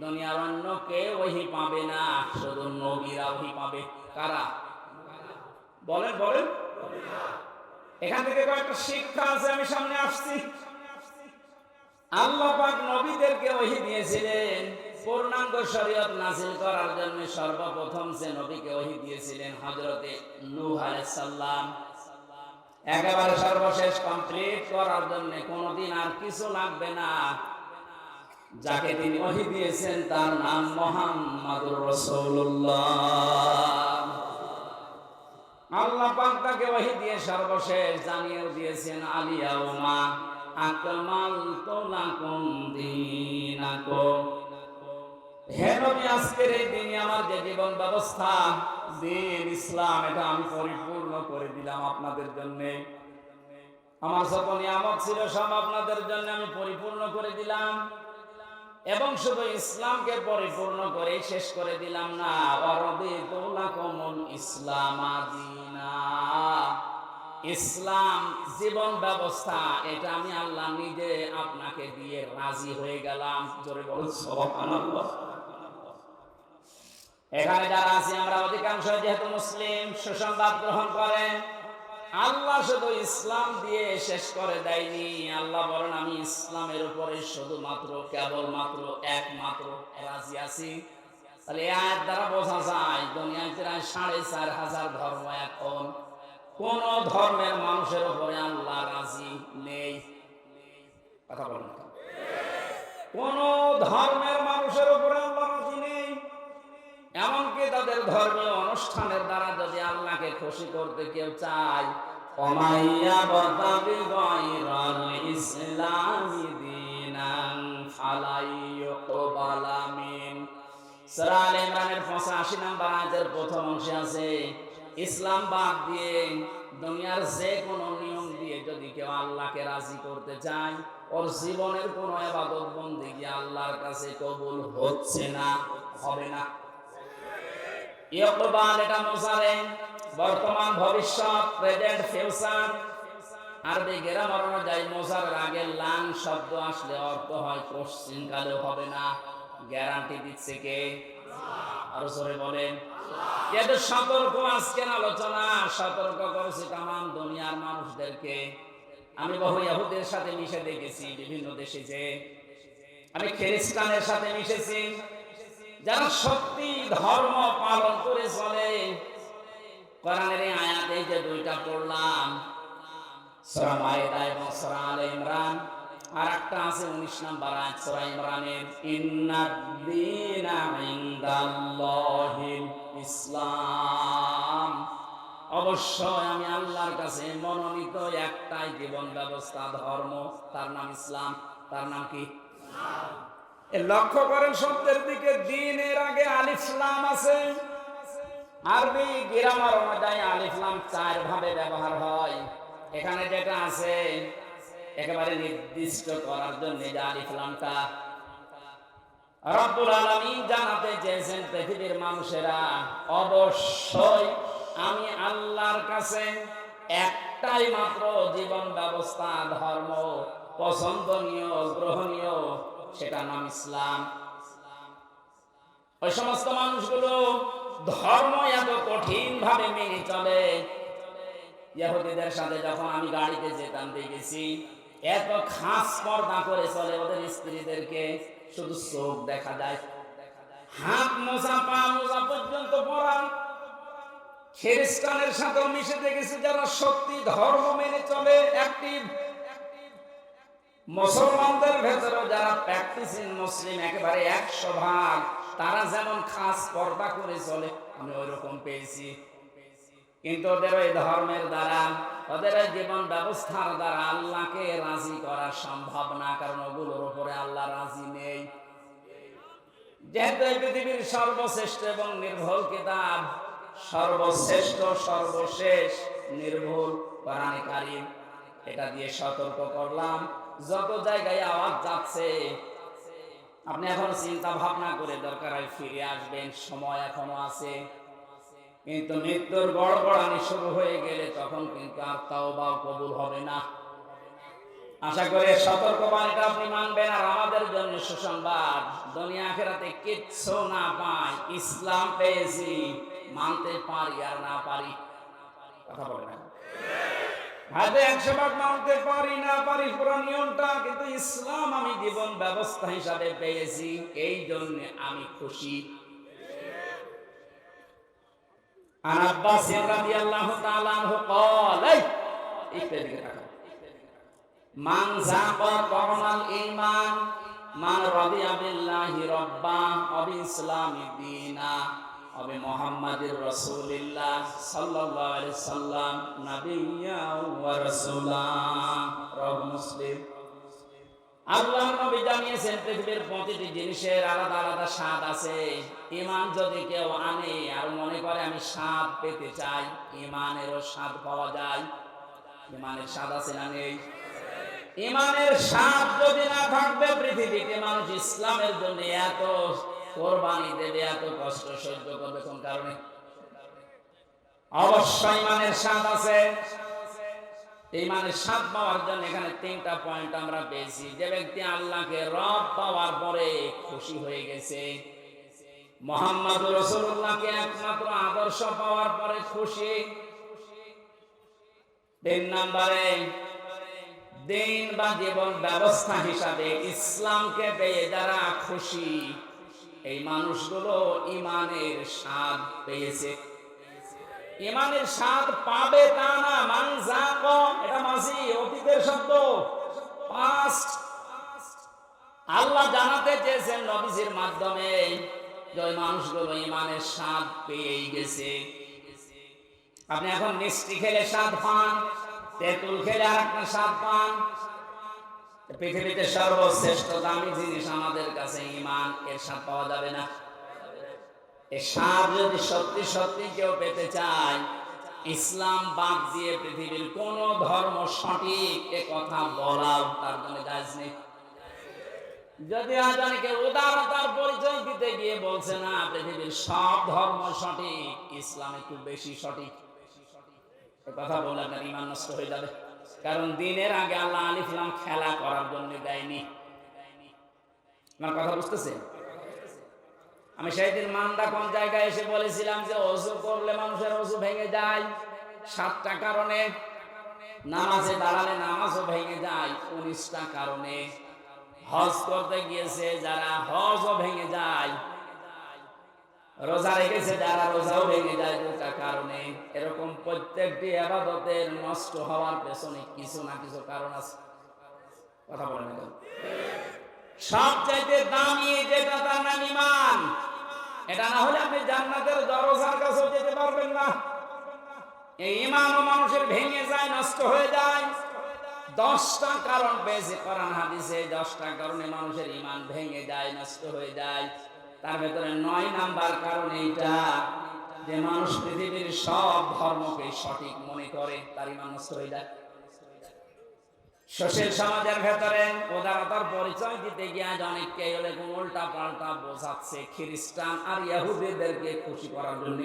দুনিয়ার অন্য কেউ ওহী পাবে না, শুধু নবীরা ওহী পাবে। কারা? বলেন বলেন। এখান থেকে কয়েকটা শিক্ষা আছে, আমি সামনে আসছি। আল্লাহ পাক নবীদেরকে ওহী দিয়েছিলেন পূর্ণাঙ্গ শরীয়ত নাযিল করার জন্য। সর্বপ্রথম যে নবীকে ওহী দিয়েছিলেন হযরতে নূহ আলাইহিস সালাম, একেবারে সর্বশেষ কমপ্লিট করার জন্য কোনদিন আর কিছু লাগবে না। যাকে তিনি ওহী দিয়েছেন তার নাম মুহাম্মাদুর রাসূলুল্লাহ। আল্লাহ পাক তাকে ওহী দিয়ে সর্বশেষ জানিয়ে দিয়েছেন, আলিয়াউমা আকমালতু লাকুম দীনাকুম, হে নবী আজকের এই দিনে আমার যে জীবন ব্যবস্থা, দিন ইসলাম, এটা আমি পরিপূর্ণ করে দিলাম আপনাদের জন্য। আমার যত নিয়ামত ছিল সব আপনাদের জন্য আমি পরিপূর্ণ করে দিলাম। এবং শুধু ইসলামকে পরিপূর্ণ করে শেষ করে দিলাম না, ওয়ারাদিতু লাকুমুল ইসলামা দীনা, ইসলাম জীবন ব্যবস্থা, এটা আমি আল্লাহ নিজে আপনাকে দিয়ে রাজি হয়ে গেলাম। জোরে বলুন সুবহানাল্লাহ। এখানে যারা আছি আমরা অধিকাংশ যেহেতু মুসলিম, সুসংবাদ গ্রহণ করেন। আল্লাহ শুধু ইসলাম দিয়ে শেষ করে দেয়নি। আল্লাহ বলেন আমি ইসলামের উপরে শুধুমাত্র, কেবলমাত্র, একমাত্র রাজি আছি। তাহলে এই আয়াত দ্বারা বোঝা যায় দুনিয়ায় প্রায় 4500 ধর্ম, এখন কোন ধর্মের মানুষের উপরে আল্লাহ রাজি নেই। কথা বলেন, কোন ধর্মের মানুষের উপরে আল্লাহ রাজি নেই। এমনকি তাদের ধর্মীয় অনুষ্ঠানের দ্বারা যদি আল্লাহকে খুশি করতে কেউ চায়, ওমাইয়া বাতাবি গায়রাল ইসলামি দীনান ফালাইয়ুকবালা মিন। সূরা আলে ইমরানের 85 নম্বর আয়াতের প্রথম অংশে আছে, ইসলাম বাদ দিয়ে দুনিয়ার যে কোনো নিয়ম দিয়ে যদি কেউ আল্লাহকে রাজি করতে চায়, ওর জীবনের কোনো ইবাদত বন্দেগী আল্লাহর কাছে কবুল হচ্ছে না, হবে না। ইকবাল এটা মুজারে, বর্তমান ভবিষ্যৎ, প্রেজেন্ট ফিউচার। আরবি গ্রামার অনুযায়ী মুজারের আগে লান শব্দ আসলে অর্থ হয় পশ্চিমকালেও হবে না। গ্যারান্টি দিচ্ছে কে? আরো জোরে বলেন। এদের সতর্ক আজকের আলোচনা, সতর্ক করেছি তামাম দুনিয়ার মানুষদেরকে। আমি বহু ইহুদের সাথে মিশে দেখেছি বিভিন্ন দেশে, যে আমি খ্রিস্টানের সাথে মিশেছি, যারা সত্যি ধর্ম পালন করে চলে। কোরআনের এই আয়াতে যে 2টা পড়লাম, সূরা মায়েদা এবং সূরা আলে ইমরান, আর একটা আছে 19 নম্বর আয়াত সূরা ইমরানের, ইন্নাদ-দীনা ইনদাল্লাহিল ইসলাম, অবশ্যই আমি আল্লাহর কাছে মনোনীত একটাই জীবন ব্যবস্থা, ধর্ম, তার নাম ইসলাম। তার নাম কি? লক্ষ্য করেন শব্দের দিকে, দ্বীনের আগে আলিফ লাম আছে। আরবি গ্রামার অনুযায়ী আলিফ লাম 4 ভাবে ব্যবহার হয়। এখানে যেটা আছে একেবারে নির্দিষ্ট করার জন্য যে আলিফ লামটা, রব্বুল আলামিন জানাতে চেয়েছেন পৃথিবীর মানুষেরা, অবশ্যই আমি আল্লাহর কাছে একটাই মাত্র জীবন ব্যবস্থা, ধর্ম পছন্দনীয়, গ্রহণীয়, সেটা নাম ইসলাম। ওই সমস্ত মানুষগুলো ধর্ম এত কঠিন ভাবে মেনে চলে। ইহুদিদের সাথে যখন আমি গাড়িতে যেতাম দেখেছি এত খাস পর্দা করে চলে, ওদের স্ত্রীদেরকে শুধু চোখ দেখা যায়, হাত মোজা পা মোজা পর্যন্ত পরা। খ্রিস্টানের সাথেও মিশে দেখেছি যারা সত্যি ধর্ম মেনে চলে, অ্যাক্টিভ। মুসলমানদের ভেতরে যারা প্র্যাকটিসিং মুসলিম একেবারে 100%, তারা যেমন খাস পর্দা করে চলে আমি ওইরকম পেয়েছি। কিন্তু ওদের ওই ধর্মের দ্বারা, ওদের ওই জীবন ব্যবস্থার দ্বারা আল্লাহকে রাজি করা সম্ভব না, কারণ ওগুলোর উপরে আল্লাহ রাজি নেই। যেহেতু এই পৃথিবীর সর্বশ্রেষ্ঠ এবং নির্ভুল কিতাব, সর্বশ্রেষ্ঠ সর্বশেষ নির্ভুল কোরআনে কারীম, এটা দিয়ে সতর্ক করলাম যত জায়গায় আওয়াজ যাচ্ছে আপনি এখন চিন্তা ভাবনা করে দরকার হয় ফিরে আসবেন, সময় এখনো আছে। কিন্তু মৃত্যুর গড়গড়ানি শুরু হয়ে গেলে তখন কিন্তু আর তাওবাও কবুল হবে না। আশা করি সতর্কবাণীটা আপনি মানবেন। আর আমাদের জন্য সুসংবাদ, দুনিয়া আখিরাতে কিচ্ছু না পাই, ইসলাম পেয়েছি, মানতে পারি আর না পারি। কথা বলে না হয়তো 100 মানতে পারি না পারি পুরো নিয়মটা, কিন্তু ইসলাম আমি জীবন ব্যবস্থা হিসাবে পেয়েছি, এই জন্য আমি খুশি। عن عباس رضي الله تعالى عنه قال من ذاق طعم الإيمان من رضي بالله ربا وبالإسلام دينا وبمحمد رسول الله صلى الله عليه وسلم نبيا ورسولا رواه مسلم। আল্লাহর নবী জানিয়েছেন পৃথিবীর প্রতিটি জিনিসের আলাদা আলাদা স্বাদ আছে। ঈমান যদি কেউ আনে আর মনে করে আমি স্বাদ পেতে চাই, ঈমানেরও স্বাদ পাওয়া যায়। ঈমানের স্বাদ আছে না নেই? ঈমানের স্বাদ যদি না থাকবে, পৃথিবীতে মানুষ ইসলামের জন্য এত কোরবানি দেবে, এত কষ্ট সহ্য করবে কোন কারণে? অবশ্যই ঈমানের স্বাদ আছে। ঈমানের স্বাদ পাওয়ার জন্য এখানে 3টা পয়েন্ট আমরা পেয়েছি। যে ব্যক্তি আল্লাহকে রব পাওয়ার পরে খুশি হয়ে গেছে, মুহাম্মদুর রাসূলুল্লাহকে একমাত্র আদর্শ পাওয়ার পরে খুশি। 3 নম্বরে দিন বা জীবন ব্যবস্থা হিসাবে ইসলামকে পেয়ে যারা খুশি, এই মানুষগুলো ঈমানের স্বাদ পেয়েছে। ঈমানের স্বাদ পাবে তা না, মান যাক, এটা মাঝি অতীতের শব্দ, পাস্ট। আল্লাহ জানাতে চেয়েছেন নবীজির মাধ্যমে যে ওই মানুষগুলো ঈমানের স্বাদ পেয়েই গেছে। আপনি এখন মিষ্টি খেলে স্বাদ পান, তেঁতুল খেলে আরেকটা স্বাদ পান। পৃথিবীতে সর্বশ্রেষ্ঠ দামি জিনিস আমাদের কাছে ঈমান, এর স্বাদ পাওয়া যাবে না। এই স্বাদ যদি সত্যি সত্যি কেউ পেতে চায়, ইসলাম বাদ দিয়ে পৃথিবীর কোন ধর্ম সঠিক এ কথা বলাও তার জন্য জায়েজ নেই। যদি আজ অনেকে উদারতার পরিচয় দিতে গিয়ে বলছে না পৃথিবীর সব ধর্ম সঠিক, ইসলাম একটু বেশি সঠিক, এ কথা বলে আপনার ঈমান নষ্ট হয়ে যাবে। কারণ দিনের আগে আল্লাহ আলিফ লাম খেলা করার জন্য দেয়নি। আমার কথা বুঝতেছে? আমি সেদিন মান্দা কোন জায়গায় এসে বলেছিলাম যে ওযু করলে মানুষের ওযু ভেঙে যায় 7টা কারণে, নামাজে দাঁড়ালে নামাজও ভেঙে যায় 19টা কারণে, হজ করতে গিয়েছে যারা হজও ভেঙে যায়, রোজা রেখেছে যারা রোজাও ভেঙে যায় 2টা কারণে। এরকম প্রত্যেকটি ইবাদতের নষ্ট হওয়ার পেছনে কিছু না কিছু কারণ আছে। কথা বলেন না? সবচাইতে দামি যেটা তার নাম ঈমান। এটা না হলে আপনি জান্নাতের দরজার কাছেও যেতে পারবেন না। এই ঈমানও মানুষের ভেঙে যায়, নষ্ট হয়ে যায়। 10টা কারণ পেয়েছে কোরআন হাদিসে, 10টা কারণে মানুষের ঈমান ভেঙে যায়, নষ্ট হয়ে যায়। তার ভেতরে 9 নাম্বার কারণ এইটা যে মানুষ পৃথিবীর সব ধর্মকে সঠিক মনে করে, তার ঈমান নষ্ট হয়ে যায়। সুশীল সমাজের ভেতরে উদারতার পরিচয় দিতে গিয়ে আজ অনেককে এরকম উল্টা পাল্টা বোঝাচ্ছে খ্রিস্টান আর ইহুদিদেরকে খুশি করার জন্য।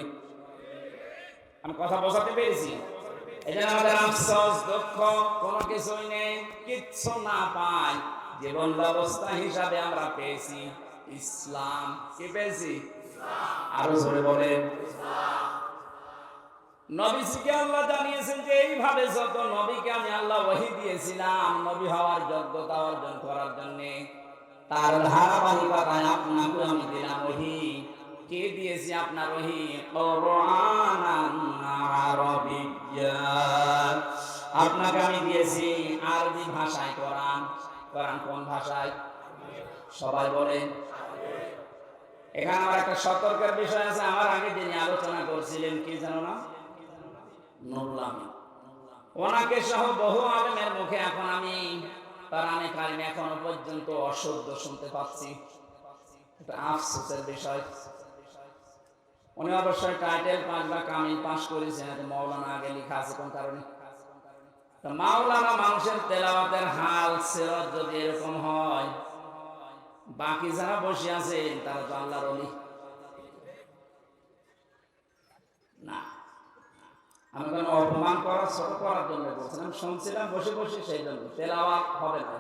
আমি কথা বোঝাতে পেরেছি? এই জন্য আমাদের আফসোস, দুঃখ, কোনো কিছুই নেই, কিচ্ছু না পাই। জীবন ব্যবস্থা হিসাবে আমরা পেয়েছি ইসলাম। কি পেয়েছি? আরো জোরে বলেন। নবীজিকে আল্লাহ জানিয়েছেন যে এইভাবে যত নবীকে আমি আল্লাহ ওহী দিয়েছিলাম নবী হওয়ার যোগ্যতা অর্জন করার জন্য, তার ধারাবাহিকতায় আপনাকে আমি দিলাম ওহী। কে দিয়েছি আপনার ওহী? কুরআনান আরাবিয়্যা, আপনাকে আমি দিয়েছি আরবি ভাষায় কোরআন। কোরআন কোন ভাষায়? সবাই বলেন। এখানে আমার একটা সতর্কের বিষয় আছে। আমার আগে যিনি আলোচনা করছিলেন কি জানো না? নুরুল আমিন। ওনাকে সহ বহু আলেমের মুখে এখন আমি কোরআনে কারিম এখনো পর্যন্ত অশুদ্ধ শুনতে পাচ্ছি। এটা আফসোসের বিষয়। উনি অবশ্যই টাইটেল পাস বা কামিল পাস করেছেন, এটা মাওলানা আগে লেখা আছে কোন কারণে? তো মাওলানা মানুষের তেলাওয়াতের হাল সিরাত যদি এরকম হয়, বাকি যারা বসে আছেন তারা তো আল্লাহর ওলি না। আমি কোনো অপমান করা ছোট করার জন্য বলছিলাম, শুনছিলাম বসে বসে, সেই জন্য তেলাওয়াত হবে না।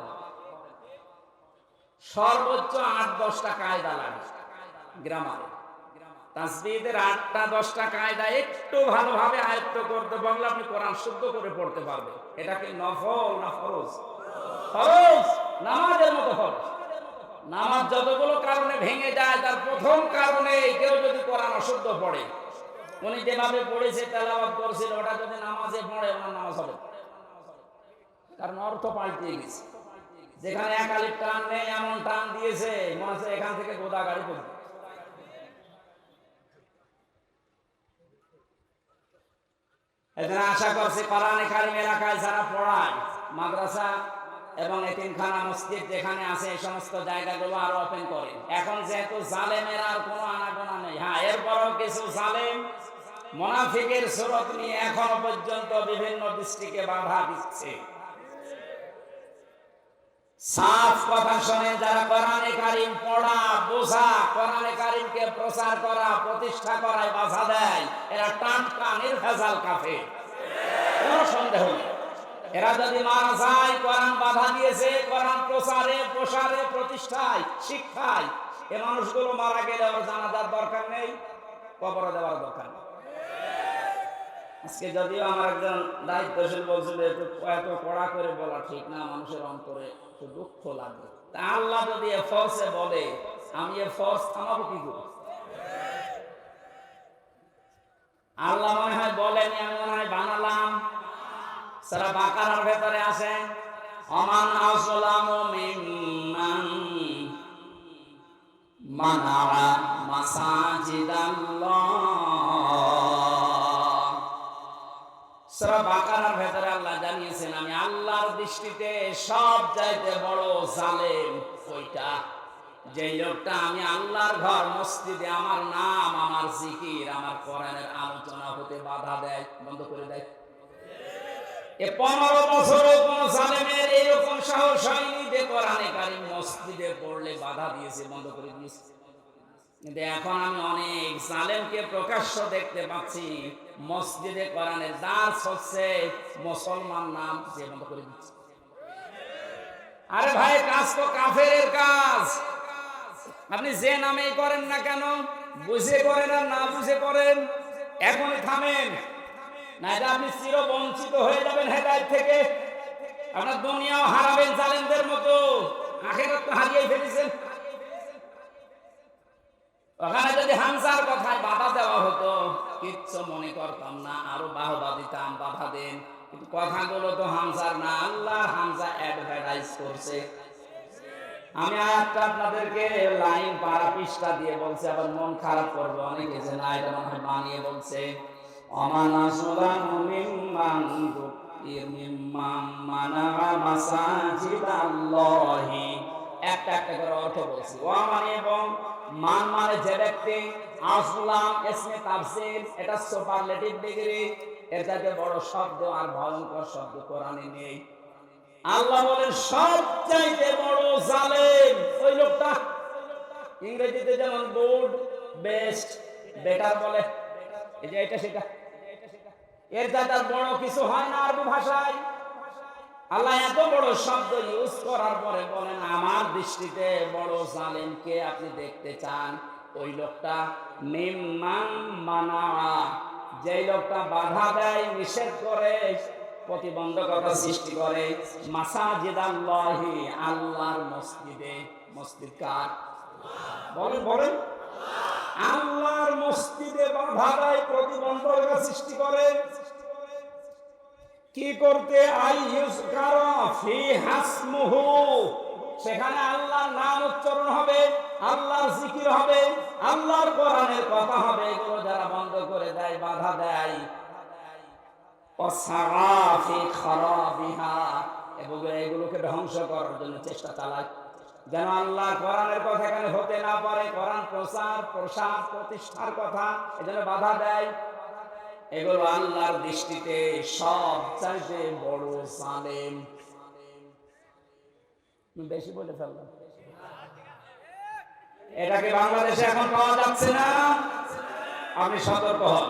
সর্বোচ্চ 8-10টা কায়দা লাগে গ্রামারে। তাসবিহের 8টা-10টা কায়দা একটু ভালোভাবে আয়ত্ত করতে পারলে আপনি কোরআন শুদ্ধ করে পড়তে পারবেন। এটা কি নফল না ফরজ? ফরজ, নামাজের মতো ফরজ। নামাজ যতগুলো কারণে ভেঙে যায় তার প্রথম কারণে কেউ যদি কোরআন অশুদ্ধ পড়ে, উনি যেভাবে পড়েছে তেলাওয়াত করছিল ওটা যদি নামাজে পড়ে ওনার নামাজ হবে, কারণ অর্থ পাল্টে গেছে। যেখানে এক আলিফ টান নেই এমন টান দিয়েছে মনে হচ্ছে এখান থেকে গোদা গাড়ি পড়বে। এখানে আশা করছি কোরআনে কারিম এলাকায় যারা পড়ায়, মাদ্রাসা এবং এতিমখানা মসজিদ যেখানে আছে এই সমস্ত জায়গাগুলো আরো ওপেন করে। এখন যেহেতু জালেমের আর কোনো আনাগোনা নেই, হ্যাঁ এরপরও কিছু জালেম মুনাফিকের সুরত নিয়ে এখনো পর্যন্ত বিভিন্ন দৃষ্টিকে বাধা দিচ্ছে। সাফ কথা শুনে যারা কোরআনে কারিম পড়া, বোঝা, কোরআনে কারিমকে প্রচার করা, প্রতিষ্ঠা করায় বাধা দেয়, এরা টাটকা নির্ভেজাল কাফের, কোনো সন্দেহ নেই। এরা যদি মারা যায়, কোরআন বাধা দিয়েছে, কোরআন প্রচারে, প্রসারে, প্রতিষ্ঠায়, শিক্ষায়, এ মানুষগুলো মারা গেলে ওর জানাজার দরকার নেই, কবরে দেওয়ার দরকার নেই। আজকে যদিও আমার একজন দায়িত্বশীল বলছিল এত কড়া করে বলা ঠিক না, মানুষের অন্তরে একটু দুঃখ লাগে। তা আল্লাহ যদি এ ফোর্সে বলে, আমি এ ফোর্স থামাবো কি করে? আল্লাহ মনে হয় বলেনি, আমি মনে হয় বানালাম। সূরা বাকারার ভেতরে আছে আমান আসলামু মিম্মান মানাআ মাসাজিদাল্লাহ। সূরা বাকারার ভেতরে আল্লাহ জানিয়েছেন আমি আল্লাহর দৃষ্টিতে সব চাইতে বড় জালেম ওইটা, যে লোকটা আমি আল্লাহর ঘর মসজিদে আমার নাম, আমার জিকির, আমার কোরআনের আলোচনা হতে বাধা দেয়, বন্ধ করে দেয়। এ 15 বছরও কোন জালেমের এরকম সাহস হয়নি যে কোরআনে কারিম মসজিদে পড়লে বাধা দিয়েছে, বন্ধ করে দিয়েছে। কিন্তু এখন আমি অনেক জালেমকে প্রকাশ্য দেখতে পাচ্ছি, মসজিদে কোরআনের দার্স হচ্ছে, মুসলমান নাম যে বন্ধ করে দিচ্ছে। আরে ভাই, কাজ তো কাফেরের কাজ। আপনি যে নামেই করেন না কেন, বুঝে করেন আর না বুঝে করেন, এখনই থামেন, নাইলে আপনি চির বঞ্চিত হয়ে যাবেন হেদায়েত থেকে। আপনার দুনিয়াও হারাবেন জালেমদের মতো, আখিরাত তো হারিয়ে ফেলেছেন। ওখানে যদি হামজার কথায় বাধা দেওয়া হতো কিচ্ছু মনে করতাম না, আরো বাহবা দিতাম, বাধা দেন, কিন্তু কথাগুলো তো হামজার না, আল্লাহ হামজা অ্যাডভার্টাইজ করছে। আমি আয়াতটা আপনাদেরকে লাইন পারা পৃষ্ঠা দিয়ে বলছি, আবার মন খারাপ করবে অনেকে যে না এটা মনে হয় বানিয়ে বলছে। অমান আসলামু মিম্মান মিম্মান মানাআ মাসাজিদাল্লাহি, একটা একটা করে অর্থ বলছি। ওয়ামান এবং মান মানে যে ব্যক্তি, আসলাম ইসমে তাফসীর, এটা সুপারলেটিভ ডিগ্রি, এর চাইতে বড় শব্দ আর ভয়ঙ্কর শব্দ কোরআনে নেই। আল্লাহ বলেন সবচাইতে বড় জালেম ওই লোকটা। ইংরেজিতে যেমন গুড, বেস্ট, বেটার বলে, এই যে এটা সেটা, এর চাইতে বড় কিছু হয় না আরবি ভাষায়। আল্লাহ এত বড় শব্দ ইউজ করার পরে বলেন আমার দৃষ্টিতে বড় জালেমকে আপনি দেখতে চান, ওই লোকটা মিম্মান মানা, যেই লোকটা বাধা দেয়, নিষেধ করে, প্রতিবন্ধকতা সৃষ্টি করে, মাসাজিদ আল্লাহি, আল্লাহর মসজিদে। মসজিদ কার? বলেন বলেন। আল্লাহর মসজিদে বাধা দেয়, প্রতিবন্ধকতা সৃষ্টি করে। কি করতে? আইয়ুজকারা ফি হাসমুহু, সেখানে আল্লাহর নাম উচ্চারণ হবে, আল্লাহর জিকির হবে, আল্লাহর কোরআনের কথা হবে। এগুলো যারা বন্ধ করে দেয়, বাধা দেয়, ওয়াসারাফি খারাবিহা, এবং এগুলোকে ধ্বংস করার জন্য চেষ্টা চালায়, যেন আল্লাহ কোরআনের কথা এখানে হতে না পারে, কোরআন প্রচার প্রসার প্রতিষ্ঠার কথা, এজন্য বাধা দেয়। এগুলো আল্লাহর দৃষ্টিতে সবচাইতে বড় জালেম। বেশি বলে ফেললাম। এটাকে বাংলাদেশে এখন পাওয়া যাচ্ছে না। আপনি সতর্ক হন।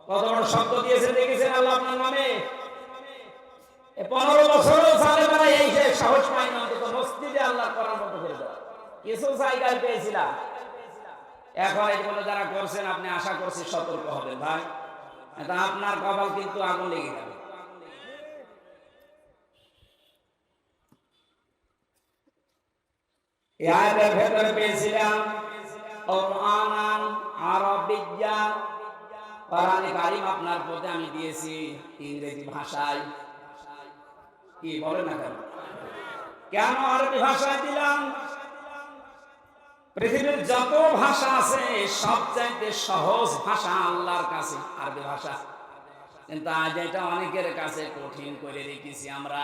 কত বড় শব্দ দিয়েছেন দেখেছেন আল্লাহ আপনার নামে। 15 বছরও জালেমেরা এই যে সাহস পায় না অন্তত মসজিদে আল্লাহর কোরআন বন্ধ করে দেওয়া। কিছু জায়গায় পেয়েছিলাম। এখন এগুলো যারা করছেন, আপনি আশা করছি সতর্ক হবেন ভাই, এটা আপনার কপাল কিন্তু আগুন লেগে যাবে। এই আয়াতের ভেতরে পেয়েছিলাম কোরআনান আরবিয়্যা, কোরআনে কারীম আপনার পথে আমি দিয়েছি ইংরেজি ভাষায়। কি বলেন না কেন? কেন আরবি ভাষায় দিলাম? পৃথিবীর যত ভাষা আছে সবচাইতে সহজ ভাষা আল্লাহর কাছে আরবি ভাষা, কিন্তু আজ এটা অনেকের কাছে কঠিন করে রেখেছি আমরা।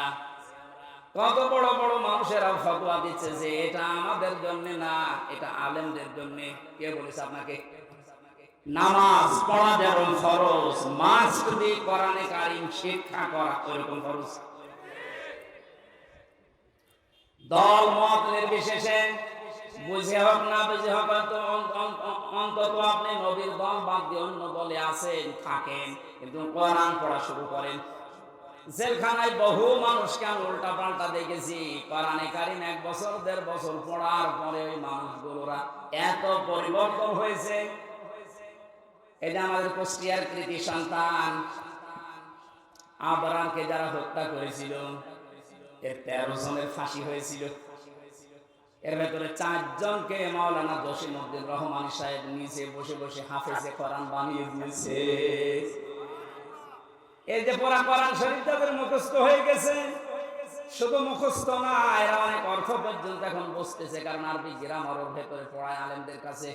কত বড় বড় মানুষেরা ফতোয়া দিচ্ছে যে এটা আমাদের জন্য না, এটা আলেমদের জন্য। কে বলেছে আপনাকে? নামাজ পড়া যেমন ফরজ, মাস্ট বি কোরআনে কারীম শিক্ষা করা ওরকম ফরজ। দল মত নির্বিশেষে, বুঝে হোক না বুঝে হোক, অন্তত আপনি নবীর দল বাদ দিয়ে অন্য দলে আছেন, থাকেন, কিন্তু কোরআন পড়া শুরু করেন। জেলখানায় বহু মানুষকে আমি উল্টা পাল্টা দেখেছি, কোরআনে কারীম 1 বছর 1.5 বছর পড়ার পরে ওই মানুষগুলোরা এত পরিবর্তন হয়েছে। এটা আমাদের কুষ্টিয়ার কৃতি সন্তান আবরারকে যারা হত্যা করেছিল, এর 13 জনের ফাঁসি হয়েছিল। এর ভেতরে 4 জনকে মাওলানা জসিমউদ্দিন রহমানী সাহেব নিচে বসে বসে হাফেজে কোরআন বানিয়ে দিয়েছে। এই যে পড়া কোরআন শরীফ তাদের মুখস্থ হয়ে গেছে। শুধু মুখস্থ না, এরা অনেক অর্থ পর্যন্ত এখন বুঝতেছে, কারণ আরবি গ্রামার ওর ভেতরে পড়ায় আলেমদের কাছে।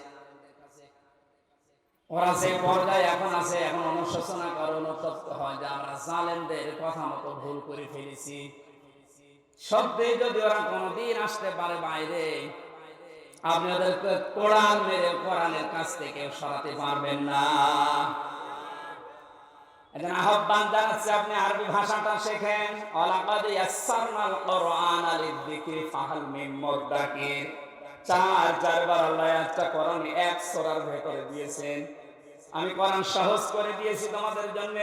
ওরা যে পর্যায়ে এখন আছে, এখন অনুশোচনা করে অনুতপ্ত হয় যে আমরা জালেমদের কথা মতো ভুল করে ফেলেছি। সত্যি যদি ওরা কোনদিন আসতে পারে বাইরে, আপনি ওদেরকে কোরআন মেরে কোরআনের কাছ থেকে সরাতে পারবেন না। এখন আহ্বান জানাচ্ছি, আপনি আরবি ভাষাটা শেখেন। ওয়ালাকাদ ইয়াসসারনাল কোরআনা লিযিকরি ফাহাল মিন মুদ্দাকির। 4 বার আল্লাহ একটা কোরআন এক সূরার ভেতরে দিয়েছেন। আমি কোরআন সহজ করে দিয়েছি তোমাদের জন্য।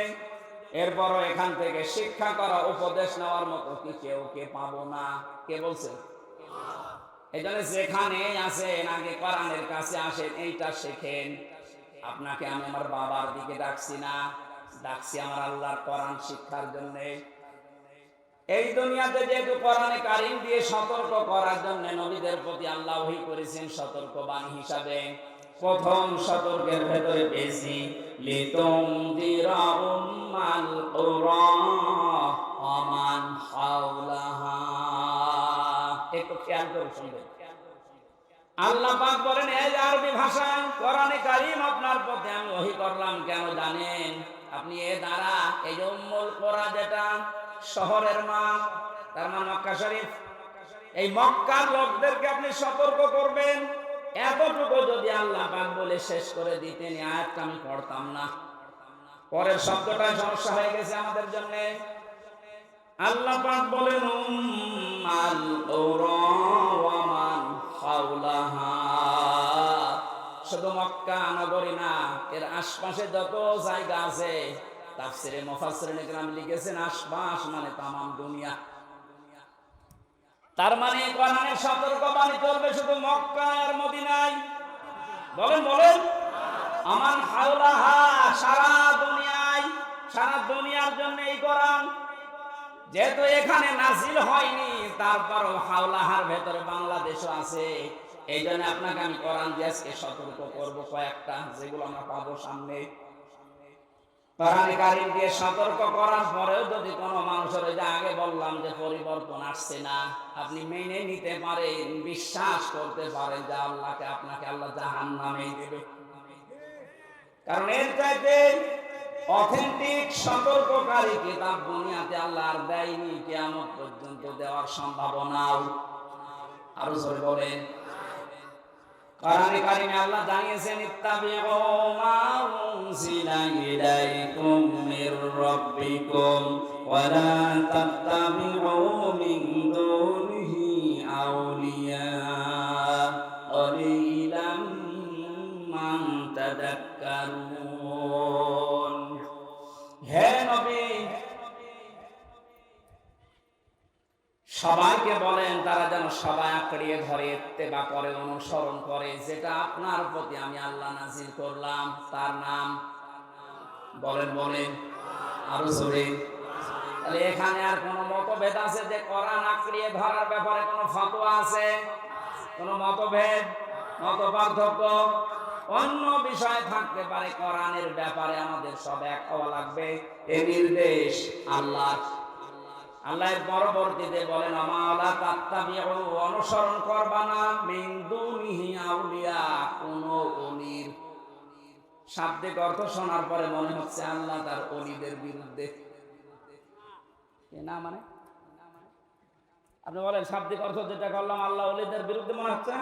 এরপরও এখান থেকে শিক্ষা করা, উপদেশ নেওয়ার মতো কি কেউ কে পাবো না। কে বলছে? এই জন্য যেখানে আছেন আগে কোরআনের কাছে আসেন, এইটা শেখেন। আপনাকে আমি আমার বাবার দিকে ডাকছি না, ডাকছি আমার আল্লাহর কোরআন শিক্ষার জন্য। এই দুনিয়াতে যেহেতু কোরআনে কারীম দিয়ে সতর্ক করার জন্য নবীদের প্রতি আল্লাহ ওহী করেছেন সতর্কবাণী হিসাবে। প্রথম সতর্কের ভেতরে পেয়েছি লিতুনদিরা উম্মাল কুরা ওয়া মান হাওলাহা। একটু খেয়াল করে শুনবেন। আল্লাহ পাক বলেন, এই আরবি ভাষা কোরআনে কারীম আপনার পথে আমি ওহী করলাম কেন জানেন? আপনি এ দ্বারা এই যে উম্মুল কুরা, যেটা শহরের মা, তার নাম মক্কা শরীফ, এই মক্কার লোকদেরকে আপনি সতর্ক করবেন। এতটুকু যদি আল্লাহ পাক বলে শেষ করে দিতেন, এই আয়াতটা আমি পড়তাম না। পরের শব্দটাই সমস্যা হয়ে গেছে আমাদের জন্য। আল্লাহ পাক বলেন উম্মাল কুরা ওয়া মান হাওলাহা। শুধু মক্কা নগরী না, এর আশপাশে যত জায়গা আছে, তাফসীরে মুফাসসিরিন কেরাম লিখেছেন আশপাশ মানে তামাম দুনিয়া। তার মানে কোরআনের সতর্কবাণী চলবে শুধু মক্কা আর মদিনায়? বলেন বলেন। আমান হাওলাহা, সারা দুনিয়ায়, সারা দুনিয়ার জন্য এই কোরআন। যেহেতু এখানে নাজিল হয়নি, তারপরও হাওলাহার ভেতরে বাংলাদেশও আছে। এই জন্য আপনাকে আমি কোরআন দিয়ে আজকে সতর্ক করবো কয়েকটা, যেগুলো আমরা পাবো সামনে। কোরআন কারীম দিয়ে সতর্ক করার পরেও যদি কোনো মানুষের, ওই যে আগে বললাম যে পরিবর্তন আসছে না, আপনি মেনে নিতে পারেন, বিশ্বাস করতে পারেন যে আল্লাহকে, আপনাকে আল্লাহ জাহান্নামেই দেবে। কারণ এর চাইতে অথেন্টিক সতর্ককারী কিতাব দুনিয়াতে আল্লাহ আর দেয়নি, কিয়ামত পর্যন্ত দেওয়ার সম্ভাবনাও। আরো জোরে বলেন। কোরআনে কারিমে আল্লাহ জানিয়েছেন, ইত্তাবিউ মা উনজিলা ইলাইকুম মির রাব্বিকুম ওয়া লা তাত্তাবিউ মিন দুনিহি আউলিয়া ক্বালিলাম মা তাযাক্কারুন। হে নবী, সবাইকে বলেন তারা যেন সবাই আঁকড়িয়ে ধরে, ইত্তেবা করে, অনুসরণ করে যেটা আপনার প্রতি আমি আল্লাহ নাজিল করলাম, তার নাম বলেন বলেন আরো জোরে। তাহলে এখানে আর কোনো মতভেদ আছে যে কোরআন আঁকড়িয়ে ধরার ব্যাপারে কোনো ফতোয়া আছে? কোনো মতভেদ, মত পার্থক্য অন্য বিষয় থাকতে পারে, কোরআনের ব্যাপারে আমাদের সব এক হওয়া লাগবে। এই নির্দেশ আল্লাহ। আল্লাহ পরবর্তীতে বলেন, আমালা তাত্তাবিউ, অনুসরণ করবা না, মিন দুনিহি আউলিয়া, কোন ওলির। শাব্দিক অর্থ শোনার পরে মনে হচ্ছে আল্লাহ তার ওলিদের বিরুদ্ধে। না মানে আপনি বলেন শাব্দিক অর্থ যেটা করলাম আল্লাহ ওলিদের বিরুদ্ধে মনে হচ্ছে।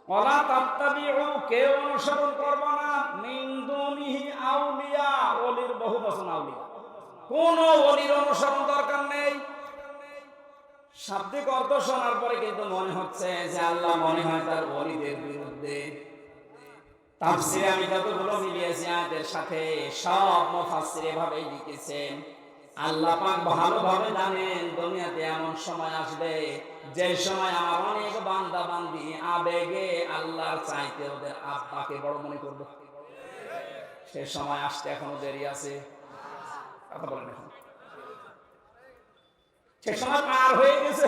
ওয়ালা তাত্তাবিউ, কেউ অনুসরণ করবা না, মিন দুনিহি আউলিয়া, ওলির বহু বচন আউলিয়া, কোন ওলির অনুসরণ দরকার নেই। শাব্দিক অর্থ শোনার পরে কিন্তু মনে হচ্ছে যে আল্লাহ মনে হয় তার ওলিদের বিরুদ্ধে। তাফসীরে আমি যতগুলো মিলিয়েছি আয়াতের সাথে, সব মুফাসসির এভাবেই লিখেছেন। আল্লাহ পাক ভালোভাবে জানেন দুনিয়াতে এমন সময় আসবে যে সময় আমার অনেক বান্দা বান্দি আবেগে আল্লাহর চাইতে ওদের আব্বাকে বড় মনে করবে। সে সময় আসতে এখনো দেরি আছে। কথা বলেন, এখন সে সময় পার হয়ে গেছে।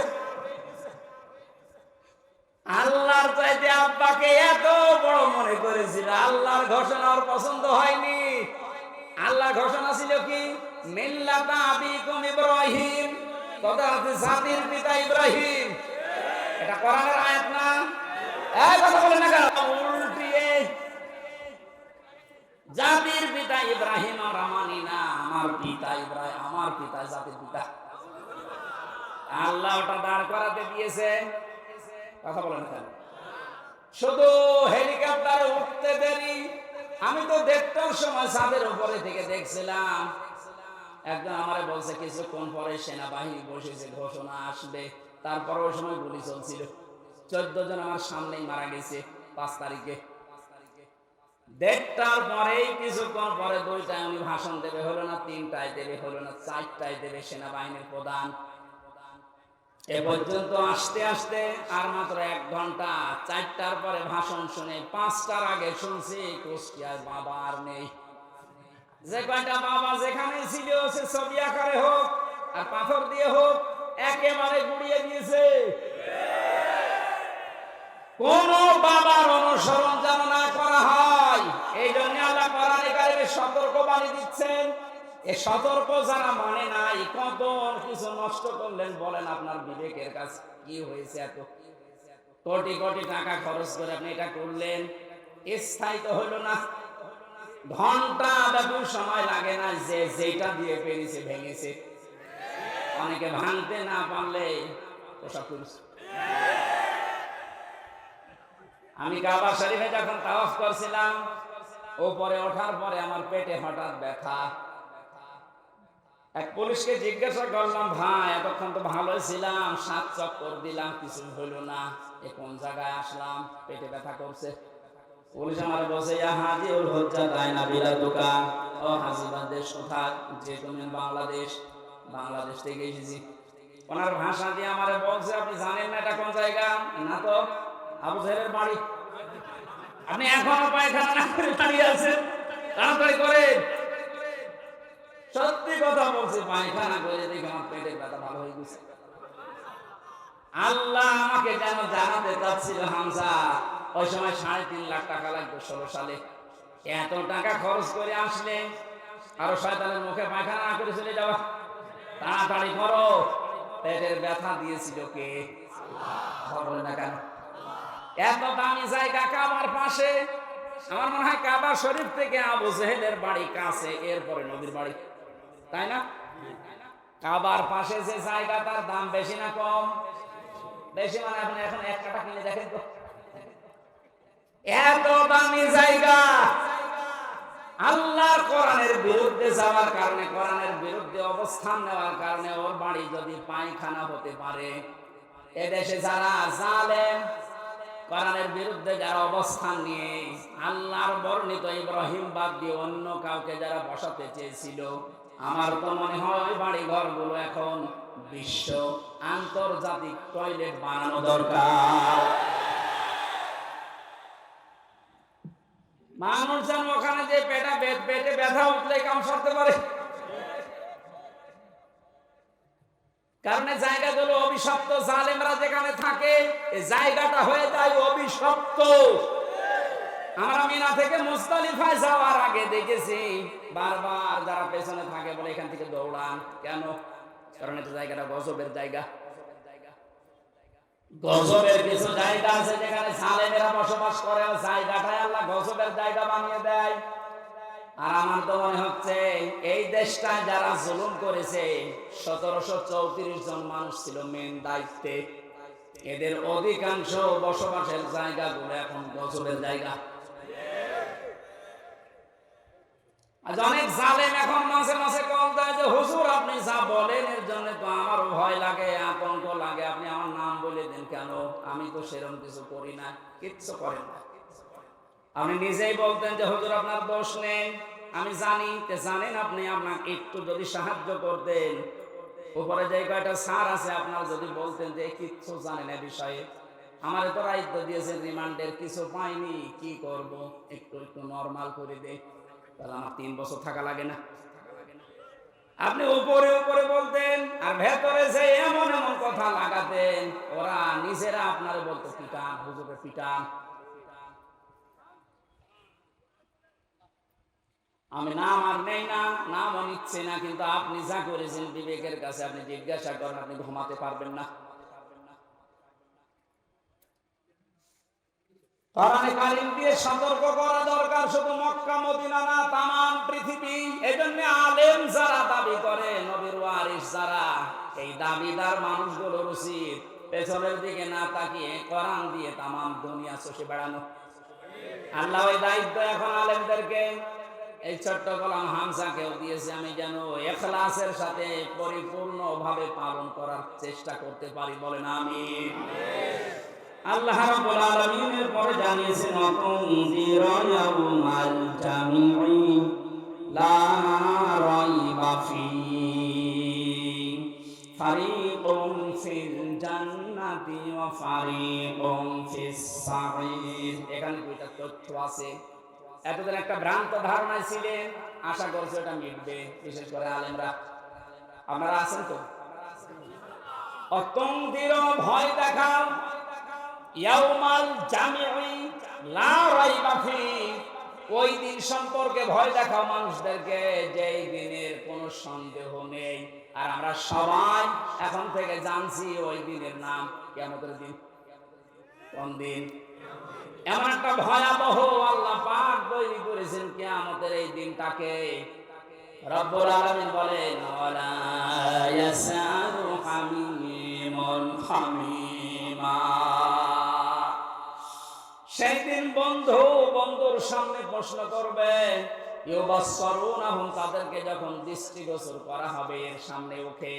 আল্লাহর চাইতে আব্বাকে এত বড় মনে করেছিল, আল্লাহর ঘোষণা ওর পছন্দ হয়নি। আল্লাহর ঘোষণা ছিল কি? মিল্লাতা আবিকুম ইব্রাহিম, কথা হচ্ছে জাতির পিতা ইব্রাহিম। এটা কোরআনের আয়াত না? এই কথা বলেন না কেন? উল্টিয়ে জাতির পিতা ইব্রাহিম আমরা মানি না, আমার পিতা ইব্রাহিম, আমার পিতা জাতির পিতা। আল্লাহ ওটা দাঁড় করাতে দিয়েছে। কথা বলেন কেন? শুধু হেলিকপ্টার উঠতে দেরি। আমি তো দেখতাম সময় ছাদের উপরে থেকে দেখছিলাম, একজন আমারে বলছে কিছুক্ষণ পরে সেনাবাহিনী বসেছে, ঘোষণা আসবে। তারপর ওই সময় গুলি চলছিল। 14 জন আমার সামনেই মারা গেছে 5 তারিখে। দেড়টার পরেই কিছুক্ষণ পরে 2টায় উনি ভাষণ দেবে, হলো না 3টায় দেবে, হলো না 4টায় দেবে সেনাবাহিনীর প্রধান। এ পর্যন্ত আসতে আসতে আর মাত্র 1 ঘন্টা। 4টার পরে ভাষণ শুনে 5টার আগে শুনছি কুষ্টিয়ায় বাবা আর নেই। যে কয়টা বাবা যেখানে ছিল সে ছবি আকারে হোক আর পাথর দিয়ে হোক একেবারে গুড়িয়ে দিয়েছে। কোন বাবার অনুসরণ যেন না করা হয়, এই জন্য আল্লাহ কোরআনে কারিমে সতর্কবাণী দিচ্ছেন। এই সতর্ক যারা মানে নাই, কত কিছু নষ্ট করলেন বলেন। আপনার বিবেকের কাছে কি হয়েছে? এত কোটি কোটি টাকা খরচ করে আপনি এটা করলেন, স্থায়ী তো হইল না। ঘন্টা ব্যাপী সময় লাগে না, যে যেটা দিয়ে পেরেছে ভেঙেছে। অনেকে ভাঙতে না পারলে ওসব করেছে। আমি কাবা শরীফে যখন তাওয়াফ করছিলাম, ওপরে ওঠার পরে আমার পেটে হঠাৎ ব্যথা। এক পুলিশকে জিজ্ঞাসা করলাম, ভাই এতক্ষণ তো ভালোই ছিলাম, 7 চক্কর দিলাম, কিছু হইল না, এ কোন জায়গায় আসলাম, পেটে ব্যথা করছে। পুলিশ আমার বসে, হাজি উল হজ্জা দায়না বিলাতুকা, ও হাজিবাদ দেশ কোথায়? যে তুমি বাংলাদেশ। বাংলাদেশ থেকে এসেছি। ওনার ভাষা দিয়ে আমারে বলছে, আপনি জানেন না এটা কোন জায়গা? না তো, আবু জাহেলের বাড়ি। আপনি এখনো পায়খানা না করে দাঁড়িয়ে আছেন, তাড়াতাড়ি করে। সত্যি কথা বলছি, পায়খানা করে দেখে আমার পেটের ব্যথা ভালো হয়ে গেছে। আল্লাহ আমাকে যেন জানাতে চাচ্ছিল, হামজা ওই সময় 3.5 লাখ টাকা লাগবে 16 সালে, এত টাকা খরচ করে আসলে আরো শয়তানের মুখে পায়খানা না করে চলে যাওয়া, তাড়াতাড়ি করো। পেটের ব্যথা দিয়েছিল কে? বলে না কেন? এত দামি জায়গা কাবার পাশে, আমার মনে হয় কাবা শরীফ থেকে আবু জেহেলের বাড়ি কাছে, এরপরে নবীর বাড়ি, তাই না? কাবার পাশে যে জায়গা, তার দাম বেশি না কম? বেশি। মানে আপনি এখন 1 কাঠা কিনে দেখেন তো, এত দামি জায়গা। আল্লাহর কোরআনের বিরুদ্ধে যাওয়ার কারণে, কোরআনের বিরুদ্ধে অবস্থান নেওয়ার কারণে ওর বাড়ি যদি পায়খানা হতে পারে, এদেশে যারা জালেম, কোরআনের বিরুদ্ধে যারা অবস্থান নিয়ে আল্লাহর বর্ণিত ইব্রাহিম বাদ দিয়ে অন্য কাউকে যারা বসাতে চেয়েছিল, আমার তো মনে হয় ওই বাড়ি ঘরগুলো এখন বিশ্ব আন্তর্জাতিক টয়লেট বানানো দরকার। মানুষ যেন ওখানে যে পেটে ব্যথা উঠলে কাম সারতে পারে, কারণ এই জায়গাগুলো অভিশপ্ত। জালেমরা যেখানে থাকে এই জায়গাটা হয়ে যায় অভিশপ্ত। আমরা মিনা থেকে মুজদালিফায় যাওয়ার আগে দেখেছি বারবার যারা পেছনে থাকে বলে এখান থেকে দৌড়ান কেন? কারণ এটা জায়গাটা গজবের জায়গা। গজবের কিছু জায়গা আছে যেখানে জালেমেরা বসবাস করে, জায়গাটাই আল্লাহ গজবের জায়গা বানিয়ে দেয়। আর আমার তো মনে হচ্ছে এই দেশটা যারা জুলুম করেছে, 1734 জন মানুষ ছিল মেন দায়িত্বে, এদের অধিকাংশ বসবাসের জায়গাগুলো এখন গজবের জায়গা। অনেক জালেম এখন মাঝে মাঝে কল দেয় যে হুজুর আপনি যা বলেন এর জন্য তো আমার ভয় লাগে, আতঙ্ক লাগে, আপনি আমার নাম বলে দেন কেন? আমি তো সেরকম কিছু করি না। কিচ্ছু করেন না। আপনি নিজেই বলতেন যে হুজুর আপনার দোষ নেই, আমি জানি। জানেন আপনি, আপনাকে একটু যদি সাহায্য করতেন, উপরে যে কয়টা স্যার আছে আপনার যদি বলতেন যে কিচ্ছু জানেন এ বিষয়ে, আমার তো দায়িত্ব দিয়েছেন রিমান্ডের, কিছু পাইনি, কি করব, একটু একটু নরমাল করে দে, তাহলে আমার 3 বছর থাকা লাগে না। আপনি উপরে উপরে বলতেন আর ভেতরে যে এমন এমন কথা লাগাতেন, ওরা নিজেরা আপনারে বলতো পিটান, হুজুরের পিটান। আমি নাম আর নেই না, নামও নিচ্ছি না, কিন্তু আপনি যা করেছেন বিবেকের কাছে আপনি জিজ্ঞাসা করেন, আপনি ঘুমাতে পারবেন না। কোরআনে কারীম দিয়ে সতর্ক করা দরকার, শুধু মক্কা মদিনা না, তামাম পৃথিবী। এজন্য আলেম যারা দাবি করে, নবীর ওয়ারিস যারা, এই দাবিদার মানুষগুলোর উচিত পেছনের দিকে না তাকিয়ে কোরআন দিয়ে তামাম দুনিয়া চষে বেড়ানো। আল্লাহ ওই দায়িত্ব এখন আলেমদেরকে, এই ছোট্ট গোলাম হামজাকেও দিয়েছে। আমি যেন ইখলাসের সাথে পরিপূর্ণভাবে পালন করার চেষ্টা করতে পারি, বলেন আমিন। আল্লাহ রাব্বুল আলামিনের পরে জানিয়েছেন অতুনজিরা ইয়াউমাল জামিঈ লা রাইবা ফীহি ফারিকুম ফিল জান্নাতি ওয়া ফারিকুম ফিস সাঈর। এখানে দুইটা তথ্য আছে। এতদিন একটা ভ্রান্ত ধারণায় ছিলেন, আশা করছি ওটা মিটবে, বিশেষ করে আলেমরা। আপনারা আছেন তো? অতুনজিরা ভয় দেখাও, ইয়াউমাল জামিঈ লা রাইবা ফীহি, ওই দিন সম্পর্কে ভয় দেখাও মানুষদেরকে, যেই দিনের কোনো সন্দেহ নেই। আর আমরা সবাই এখন থেকে জানছি ওই দিনের নাম কিয়ামতের দিন। কোন দিন? এমন একটা ভয়াবহ আল্লাহ পাক তৈরি করেছেন কিয়ামতের এই দিনটাকে। রব্বুল আলামিন বলেন ওয়ালা ইয়াসালু হামীমুন হামীমা। সেই দিন বন্ধু বন্ধুর সামনে প্রশ্ন করবে, ইউবাসসারুনাহুম, তাদেরকে যখন দৃষ্টিগোচর করা হবে এর সামনে উঠে,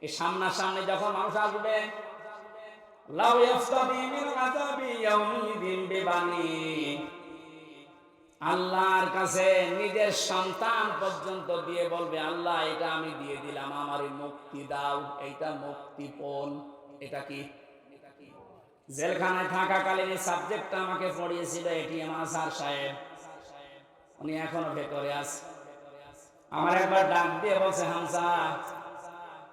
এই সামনাসামনি যখন মানুষ আসবে, লাউ ইয়াফতাদি মিন আযাবি ইয়াউমিদিন বিবানি, আল্লাহর কাছে নিজের সন্তান পর্যন্ত দিয়ে বলবে, আল্লাহ এটা আমি দিয়ে দিলাম, আমারই মুক্তি দাও, এইটা মুক্তিপণ। এটা কি? জেলখানায় থাকাকালীন এই সাবজেক্টটা আমাকে পড়িয়েছিল এটিএম আজহার সাহেব, উনি এখনো ভেতরে আছে। আমার একবার ডাক দিয়ে বলছে, হামজা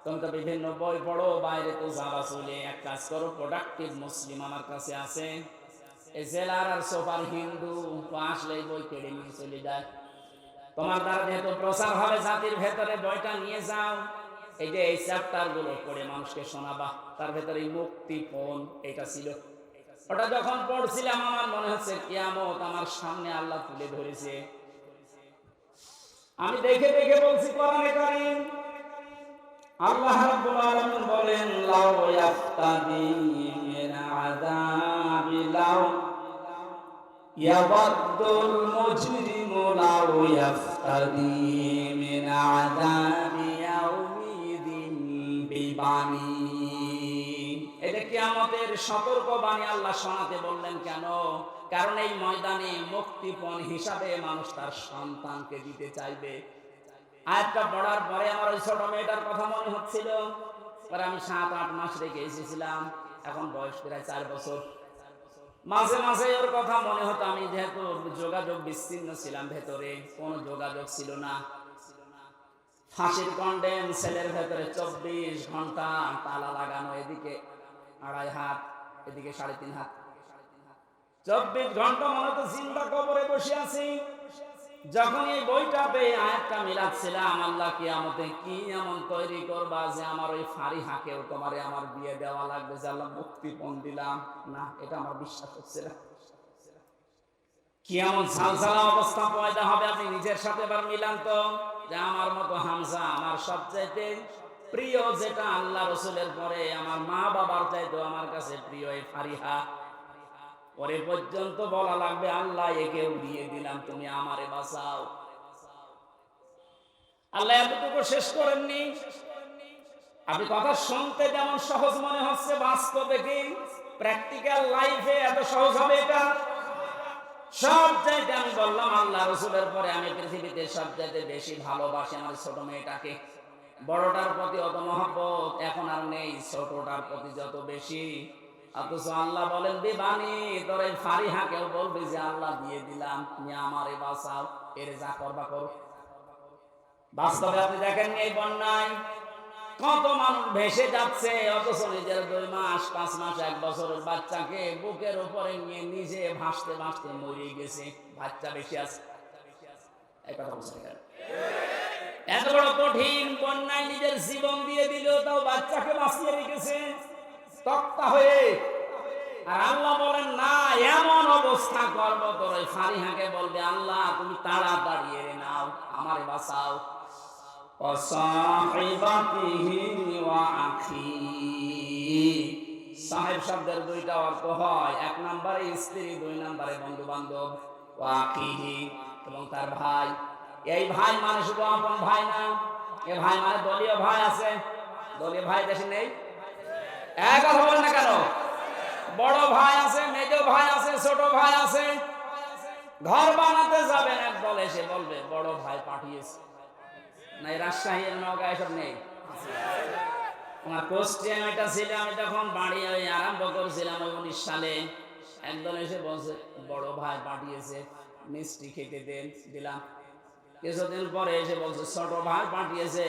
তুমি তো বিভিন্ন বই পড়ো, বাইরে তো যাবা চলে, এক কাজ করো, প্রোডাক্টিভ মুসলিম আমার কাছে আছে, এই জেলার আর সোফার হিন্দু আসলে এই বই কেড়ে নিয়ে চলে যায়। তোমার দ্বারা যেহেতু প্রচার হবে জাতির ভেতরে, বইটা নিয়ে যাও, এই যে এই চ্যাপ্টার গুলো পড়ে মানুষকে শোনাবা। তার ভেতরে মুক্তিপণ এটা ছিল। ওটা যখন পড়ছিলাম আমার মনে হচ্ছে কিয়ামত আমার সামনে আল্লাহ তুলে ধরেছে। আমি দেখে দেখে বলছি, কোরআনে কারীম আল্লাহ রাব্বুল আলামিন বলেন, লাউ ইয়াফতাদি মিন আযাবি লাউ ইয়াবাদুল মুজরিমু লাউ ইয়াফতাদি মিন আযাবি ইয়াউমিদিন বিবানি। এটা কিয়ামতের সতর্ক বাণী আল্লাহ শোনাতে বললেন। কেন? কারণ এই ময়দানে মুক্তিপণ হিসাবে মানুষ তার সন্তানকে দিতে চাইবে। আয়াতটা পড়ার পরে আমার ওই ছোট মেয়েটার কথা মনে হচ্ছিল। পরে আমি 7-8 মাস রেখে এসেছিলাম, এখন বয়স প্রায় 4 বছর। মাঝে মাঝে ওর কথা মনে হতো। আমি যেহেতু যোগাযোগ বিচ্ছিন্ন ছিলাম, ভেতরে কোনো যোগাযোগ ছিল না। ফাঁসির কন্ডেম সেলের ভেতরে 24 ঘন্টা তালা লাগানো, এদিকে 2.5 হাত, এদিকে 3.5 হাত, 24 ঘন্টা মনে তো জিন্দা কবরে বসে আছি। যখন এই বইটা পেয়ে আয়াতটা মিলাচ্ছিলাম, আল্লাহ কিয়ামতে কি এমন তৈরি করবা যে আমার ওই ফারিহাকেও তোমারে আমার দিয়ে দেওয়া লাগবে, যে আল্লাহ মুক্তিপণ দিলাম, না এটা আমার বিশ্বাস হচ্ছে না। কি এমন ঝালঝালা অবস্থা পয়দা হবে, আপনি নিজের সাথে এবার মিলান তো, যে আমার মতো হামজা, আমার সবচাইতে প্রিয় যেটা আল্লাহ রসুলের পরে, আমার মা বাবার চাইতেও আমার কাছে প্রিয় এই ফারিহা, পরে পর্যন্ত বলা লাগবে আল্লাহ একেও দিয়ে দিলাম, তুমি আমারে বাঁচাও। আল্লাহ এতটুকু শেষ করেননি। আপনি কথা শুনতে যেমন সহজ মনে হচ্ছে, বাস্তবে কি প্র্যাকটিক্যাল লাইফে এত সহজ হবে এটা? সব চাইতে আমি বললাম আল্লাহ রসুলের পরে আমি পৃথিবীতে সব চাইতে বেশি ভালোবাসি আমার ছোট মেয়েটাকে। বড়টার প্রতি অত মহব্বত এখন আর নেই, ছোটটার প্রতি যত বেশি। অথচ আল্লাহ বলেন, বিবানি তোর এই ফারিহাকেও বলবি যে আল্লাহ দিয়ে দিলাম, তুমি আমারে বাঁচাও, এর যা করবা করো। বাস্তবে আপনি দেখেন এই বন্যায় কত মানুষ ভেসে যাচ্ছে, অথচ নিজের 2 মাস 5 মাস 1 বছরের বাচ্চাকে বুকের উপরে নিয়ে নিজে ভাসতে ভাসতে মরে গেছে। বাচ্চা বেশি আছে, এই কথা বুঝতে গেল। এত বড় কঠিন বন্যায় নিজের জীবন দিয়ে দিল, তাও বাচ্চাকে বাঁচিয়ে রেখেছে তক্তা হয়ে। আর আল্লাহ বলেন, না এমন অবস্থা করব তোর ওই ফারিহাকে বলবে আল্লাহ তুমি তাড়াতাড়ি এনে নাও, আমারে বাঁচাও। সাহেব শব্দের 2টা অর্থ হয়, 1 নম্বরে স্ত্রী, 2 নম্বরে বন্ধু বান্ধব। এবং তার ভাই। এই ভাই মানে শুধু আপন ভাই না, এ ভাই মানে দলীয় ভাই আছে। দলীয় ভাই দেশে নেই, এক কথা বলেন না কেন? বড় ভাই আছে, মেজ ভাই আছে, ছোট ভাই আছে। ঘর বানাতে যাবেন, এক দল এসে বলবে বড় ভাই পাঠিয়েছে। না রাজশাহী নওগাঁ এসব নেই? আমার কোশ্চেন এটা ছিল, আমি তখন বাড়ি আরম্ভ করেছিলাম 19 সালে। একদল এসে বলছে বড় ভাই পাঠিয়েছে, মিষ্টি খেতে দেন, দিলাম। কিছুদিন পরে এসে বলছে ছোট ভাই পাঠিয়েছে,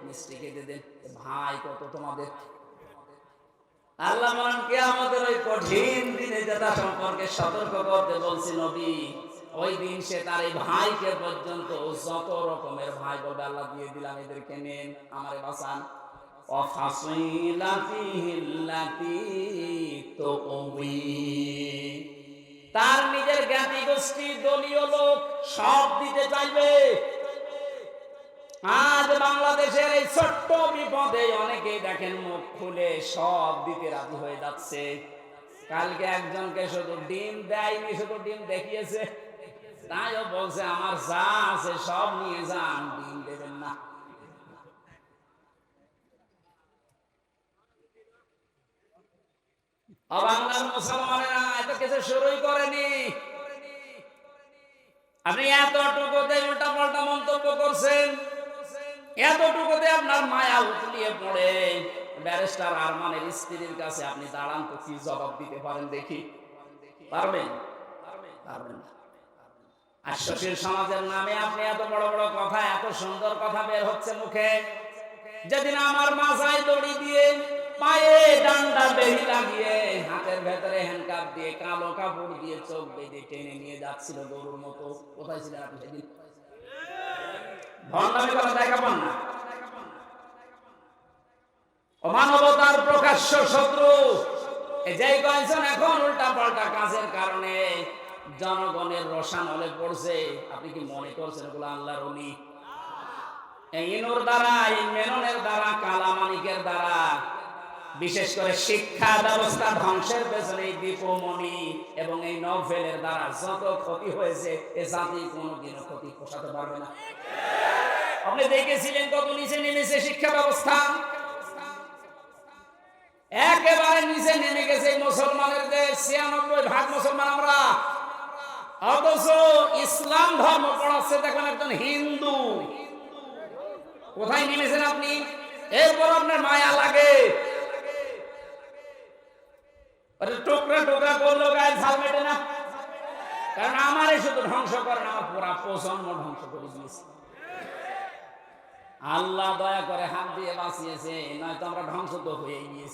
মিষ্টি খেতে দেন। ভাই কত তোমাদের? আল্লাহ বলেন কিয়ামতের ওই কঠিন দিনে যেটা সম্পর্কে সতর্ক করতে বলছি নবী, ওই দিন সে তার এই ভাইকে পর্যন্ত যত রকমের ভাই বলবে আল্লাহ দিয়ে দিলাম, এদেরকে নেন, আমারে বাঁচান। তার নিজের জ্ঞাতি গোষ্ঠী, দলীয় লোক সব দিতে চাইবে। আজ বাংলাদেশের এই ছোট্ট বিপদে অনেকে দেখেন মুখ খুলে সব দিতে রাজি হয়ে যাচ্ছে। কালকে একজনকে শুধু ডিম দেয়নি, শুধু ডিম দেখিয়েছে, তাইও বলছে আমার যা আছে সব নিয়ে যান, ডিম দেবেন না। বাংলার মুসলমানেরা এত কিছু শুরুই করেনি। আপনি এতটুকুতে উল্টা পাল্টা মন্তব্য করছেন, এতটুকুতে আপনার মায়া উতলিয়ে পড়ে। ব্যারিস্টার আরমানের স্ত্রীর কাছে আপনি দাঁড়ান তো, কি জবাব দিতে পারেন দেখি? পারবেন? পারবেন না। আশ্বাসের সমাজের নামে আপনি এত বড় বড় কথা, এত সুন্দর কথা বের হচ্ছে মুখে। যেদিন আমার মাথায় দড়ি দিয়ে, পায়ে ডান্ডা বেরি লাগিয়ে, হাতের ভেতরে হ্যান্ডকাপ দিয়ে, কালো কাপড় দিয়ে চোখ বেঁধে টেনে নিয়ে যাচ্ছিল গরুর মতো, কোথায় ছিলেন আপনি সেদিন? ভণ্ডামি করা দেখাবেন না। অমানবতার প্রকাশ্য শত্রু যে কয়েকজন এখন উল্টা পাল্টা কাজের কারণে জনগণের রসানলে পড়ছে, আপনি কি মনে করছেন এগুলো আল্লাহর ওলি? এই ইনুর দ্বারা, এই মেননের দ্বারা, কালামানিকের দ্বারা, বিশেষ করে শিক্ষা ব্যবস্থা ধ্বংসের পেছনে এই দীপমণি এবং এই নভেলের দ্বারা যত ক্ষতি হয়েছে, এ জাতি কোনোদিনও ক্ষতি পোষাতে পারবে না। আপনি দেখেছিলেন কত নিচে নেমেছে শিক্ষা ব্যবস্থা, একেবারে নিচে নেমে গেছে মুসলমানের দেশ, ৯৬% মুসলমান আমরা, অথচ ইসলাম ধর্ম পড়াচ্ছে দেখবেন একজন হিন্দু। কোথায় নেমেছেন আপনি? এরপর আপনার মায়া লাগে, টুকরা টুকরা করলো গায়ে ঝাল মেটে না। কারণ আমারই শুধু ধ্বংস করেন, আমার পুরা প্রজন্ম ধ্বংস করে দিয়েছে। আল্লাহ দয়া করে হাত দিয়ে বাঁচিয়েছে, নয়তো আমরা ধ্বংস তো হয়ে গিয়েছি।